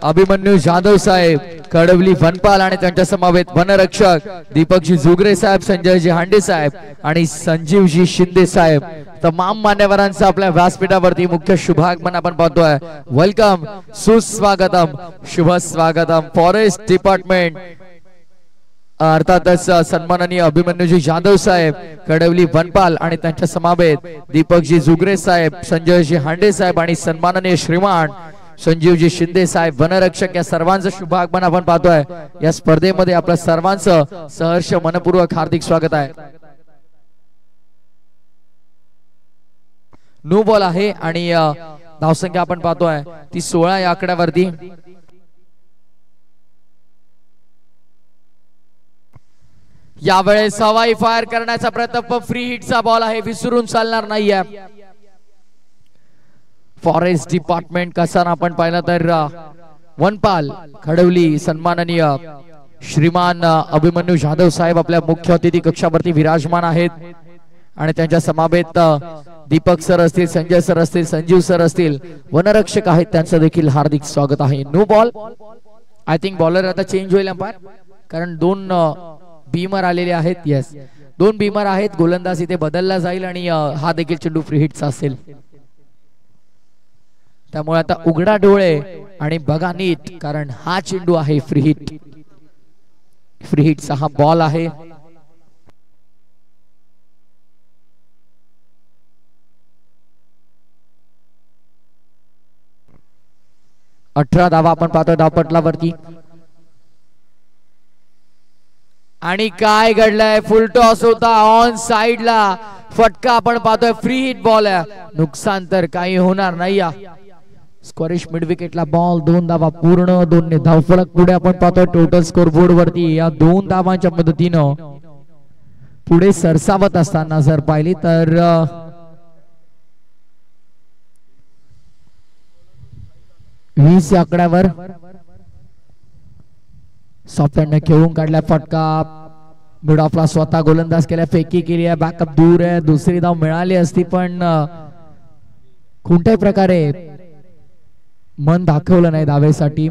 अभिमन्यू जाधव साहेब, कडवली वनपाल आणि त्यांच्या समवेत वनरक्षक दीपकजी जुगरे साहेब, संजयजी हांडे साहेब आणि संजीवजी शिंदे साहेब, तमाम मान्यवरांचं आपल्या व्यासपीठावरती मुख्य शुभागमन आपण पाहतोय. वेलकम, सुस्वागतम, शुभ स्वागतम. फॉरेस्ट डिपार्टमेंट अर्थातच सन्माननीय अभिमन्यूजी जाधव साहेब, कडवली वनपाल आणि त्यांच्या समवेत दीपकजी जुगरे साहेब, संजयजी हांडे साहेब आणि सन्माननीय श्रीमान संजीवजी शिंदे साहेब वनरक्षक, या सर्वांचं शुभागमन आपण पाहतोय. या स्पर्धेमध्ये आपल्या सर्वांचं सहर्ष मनपूर्वक हार्दिक स्वागत आहे. नो बॉल आहे आणि धावसंख्या आपण पाहतोय ती 16 या आकड्यावरती. यावेळेस हवाई फायर करण्याचा प्रयत्न, फ्री हिटचा बॉल आहे, विसरून चालणार नाहीये. फॉरेस्ट डिपार्टमेंट कसा आपण पाहिलं तर वनपाल खडवली सन्माननीय श्रीमान अभिमन्यू जाधव साहेब आपल्या मुख्य अतिथी कक्षावरती विराजमान आहेत आणि त्यांच्या समवेत दीपक सर असतील, संजय सर असतील, संजीव सर असतील, वनरक्षक आहेत, त्यांचं देखील हार्दिक स्वागत आहे. No ball. I think bowler आता चेंज होईल अंपायर, कारण 2 बीमर आलेले आहेत. येस, 2 बीमर आहेत. गोलंदाज इथे बदलला जाईल आणि हा देखील चेंडू फ्री हिटचा असेल. त्यामुळे आता उघडा डोळे आणि बघा नीट, कारण हा चेंडू आहे फ्री हिट. फ्री हिटचा हा बॉल आहे. अठरा धावा आपण पाहतो धावपटलावरती. आणि काय घडलंय, फुल टॉस होता, ऑन साइडला फटका आपण पाहतोय, फ्री हिट बॉल आहे. नुकसान तर काही होणार नाही. स्क्वॉरिश मिड विकेटला बॉल, 2 धावा पूर्ण, 2 धावफलक पुढे आपण पाहतोय टोटल स्कोर बोर्ड वरती. या 2 धावांच्या मदतीनं पुढे सरसावत असताना जर पाहिली तर 20 या आकड्यावर सॉफ्टहँड खेळून काढला फटका. मिड ऑफला स्वतः गोलंदाज केल्या, फेकी केली आहे, बॅकअप दूर आहे. दुसरी धाव मिळाली असती पण कोणत्याही प्रकारे मन दाखवलं नाही धावेसाठी.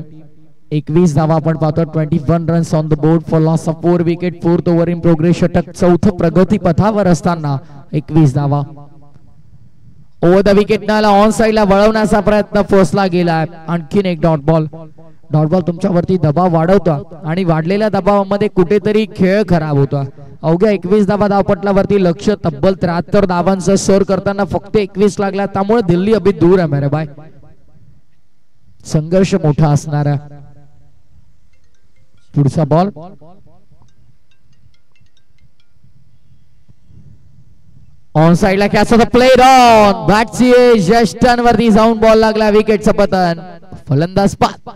21 धावा आपण पाहतो. 21 runs on the board for loss of 4 wicket. 4th over in progress. षटक 4थं प्रगती पथावर असताना 21 धावा. ओव्हर द विकेट नाला ऑन साइडला वळवण्याचा प्रयत्न फसला गेला. आणखीन एक डॉट बॉल. डॉट बॉल तुमच्यावरती दबाव वाढवतो आणि वाढलेल्या दबावामध्ये कुठेतरी खेळ खराब होतो. अवघ्या 21 धावा धावपटलावरती लक्ष तब्बल 73 धावांचा सर करताना फक्त 21 लागला. त्यामुळे दिल्ली अभी दूर आहे मेरे भाई. संघर्ष मोठा असणार आहे. पुढचा बॉल ऑन साइडला कॅच होता प्लेड ऑन बॅटची जस्ट टर्न वरती जाऊन बॉल लागला विकेटचं पतन फलंदाज बाद.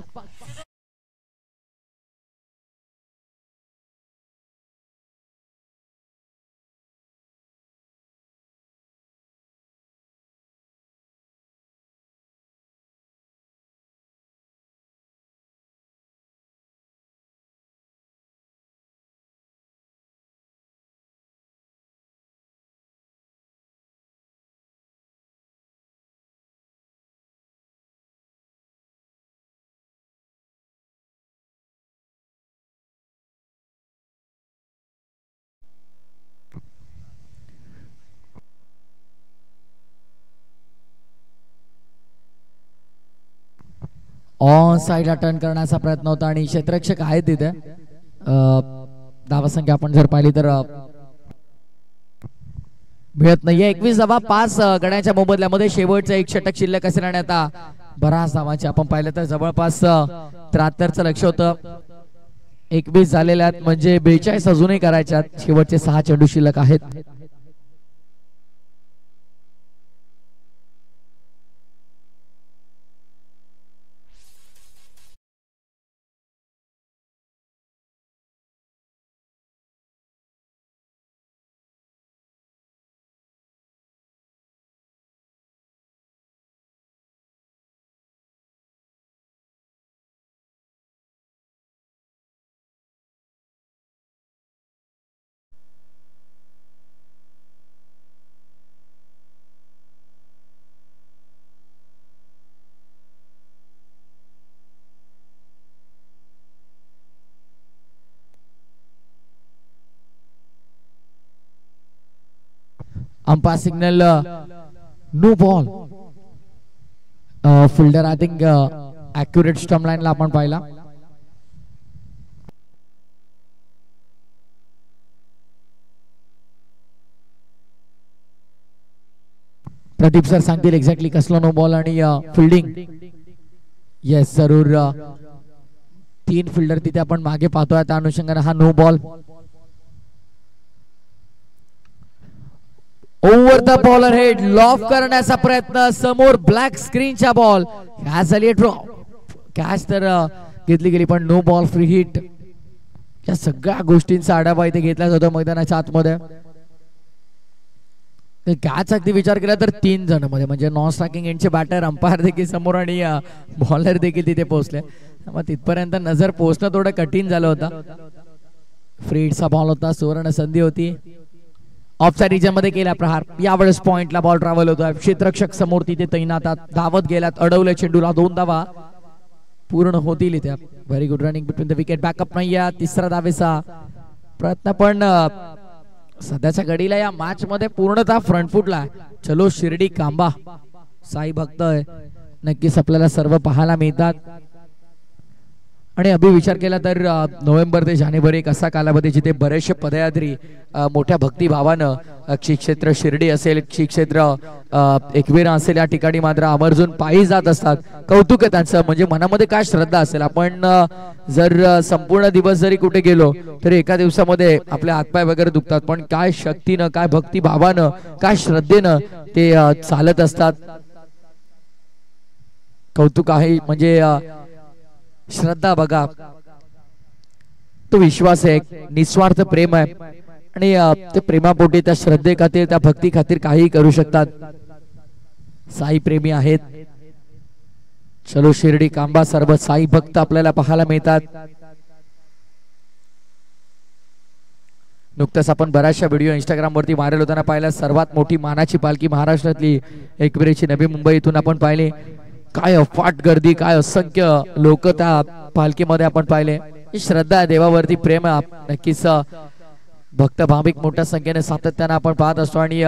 ऑन साइडला टर्न करण्याचा प्रयत्न होता आणि क्षेत्ररक्षक आहेत तिथे. धावसंख्या आपण जर पाहिली तर मिळत नाहीये. 21 धावा 5 गड्याच्या मोबदल्यामध्ये शेवटचं एक षटक शिल्लक असेल आणि आता बराच धावांचे आपण पाहिलं तर जवळपास 73चं लक्ष होतं. 21 झालेल्या आहेत म्हणजे 42 अजूनही करायच्या. शेवटचे 6 चेंडू शिल्लक आहेत. Umpire signal no ball. Fielder I think accurate stump लाईनला आपण पाहिला. प्रदीप सर सांगतील एक्झॅक्टली कसला नो बॉल आणि फिल्डिंग. येस जरूर 3 फिल्डर तिथे आपण मागे पाहतोय त्या अनुषंगाने हा no ball. Over the bowler head loft करण्याचा प्रयत्न समोर ब्लॅक स्क्रीनच्या बॉल कॅच झाली ड्रॉप. कॅच तर घेतली गेली पण नो बॉल फ्री हिट. या सगळ्या गोष्टींचा आढावा इथे घेतला जातो मैदानाच्या आतमध्ये. कॅच अगदी विचार केला तर 3 जण मध्ये म्हणजे नॉन स्ट्रायकिंग एंडचे बॅटर अंपायर देखील समोर आणि बॉलर देखील तिथे पोहोचले. मग तिथपर्यंत नजर पोहोचणं थोडं कठीण झालं होतं. फ्री हिटचा बॉल होता. सुवर्ण संधी होती. ऑफच्या रिजन मध्ये केला प्रहार. यावेळेस पॉइंटला बॉल ट्रॅव्हल होतोय. क्षेत्ररक्षक समोर तिथे तैनातात. धावत गेल्यात. अडवले चेंडूला. 2 धावा पूर्ण होतील इथे. Very good running between the wicket. Backup नाही. 3रा धावेचा प्रयत्न पण सध्याच्या घडीला या मॅच मध्ये पूर्णतः फ्रंट फुटला. चलो शिर्डी कांबा. साई भक्त नक्कीच आपल्याला सर्व पाहायला मिळतात. आणि अभि विचार केला तर नोव्हेंबर ते जानेवारी एक असा कालावधी जिथे बरेचसे पदयात्री मोठ्या भक्तिभावानं श्री क्षेत्र शिर्डी असेल, श्री क्षेत्र एकविरा असेल या ठिकाणी मात्र आवर्जून पायी जात असतात. कौतुक आहे त्यांचं. म्हणजे मनामध्ये काय श्रद्धा असेल. आपण जर संपूर्ण दिवस जरी कुठे गेलो तरी एका दिवसामध्ये आपले हातपाय वगैरे दुखतात. पण काय शक्तीनं, काय भक्तिभावानं, काय श्रद्धेनं ते चालत असतात. कौतुक आहे. म्हणजे श्रद्धा बघा, तो विश्वास आहे, निस्वार्थ प्रेम आहे आणि ते प्रेमापोटी त्या श्रद्धे खातीर, त्या भक्ती खातीर काही करू शकतात. साई प्रेमी आहेत. चलो शिर्डी कांबा. सर्व साई भक्त आपल्याला पाहायला मिळतात. नुकतंच आपण बऱ्याचशा व्हिडिओ इंस्टाग्राम वरती व्हायरल होताना पाहिला. सर्वात मोठी मानाची पालखी महाराष्ट्रातली एकविरेची नवी मुंबई इथून आपण पाहिले. काय अफाट गर्दी, काय असंख्य लोक त्या पालखीमध्ये आपण पाहिले. श्रद्धा आहे, देवावरती प्रेम आहे. नक्कीच भक्त भाविक मोठ्या संख्येने सातत्याने आपण पाहत असतो. आणि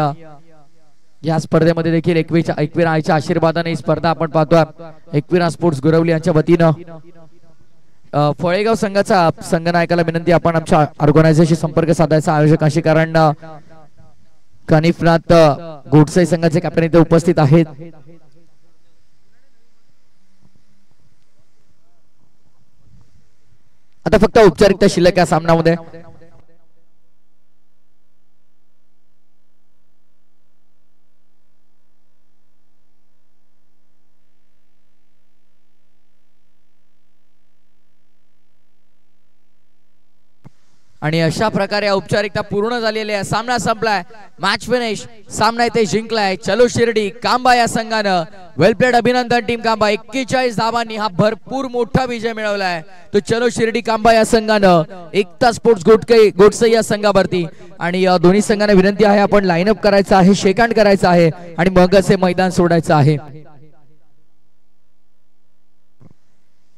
या स्पर्धेमध्ये देखील एकविरा आईच्या आशीर्वादाने ही स्पर्धा आपण पाहतोय. एकविरा स्पोर्ट्स गुरवली यांच्या वतीनं फळेगाव संघाचा संघनायकाला विनंती, आपण आमच्या ऑर्गनायझेशनशी संपर्क साधायचा आयोजकांशी, कारण कानिफनाथ गोडसे संघाचे कॅप्टन इथे उपस्थित आहेत. आता फक्त औपचारिकता शिल्लक या सामन्यामध्ये. आणि अशा प्रकारे औपचारिकता पूर्ण झालेली आहे. सामना संपलाय, मॅच फिनिश, सामना इथे जिंकलाय चलो शिर्डी कांबा या संघानं. वेल प्लेड, अभिनंदन टीम कांबा. 41 धावांनी हा भरपूर मोठा विजय मिळवलाय तो चलो शिर्डी कांबा या संघानं एकता स्पोर्ट्स गोटसे या संघावरती. आणि दोन्ही संघांना विनंती आहे आपण लाईनअप करायचं आहे, शेकहँड करायचं आहे आणि मग असे मैदान सोडायचं आहे.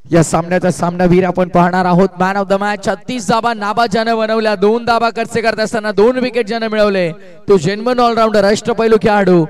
या सामन्याचा सामनावीर आपण पाहणार आहोत. मॅन ऑफ द मॅच 36 धाबा नाबाजानं बनवल्या, 2 धाबा खर्च करत असताना 2 विकेट ज्यानं मिळवले तो जेन्युइन ऑलराऊंडर अष्टपैलू खेळाडू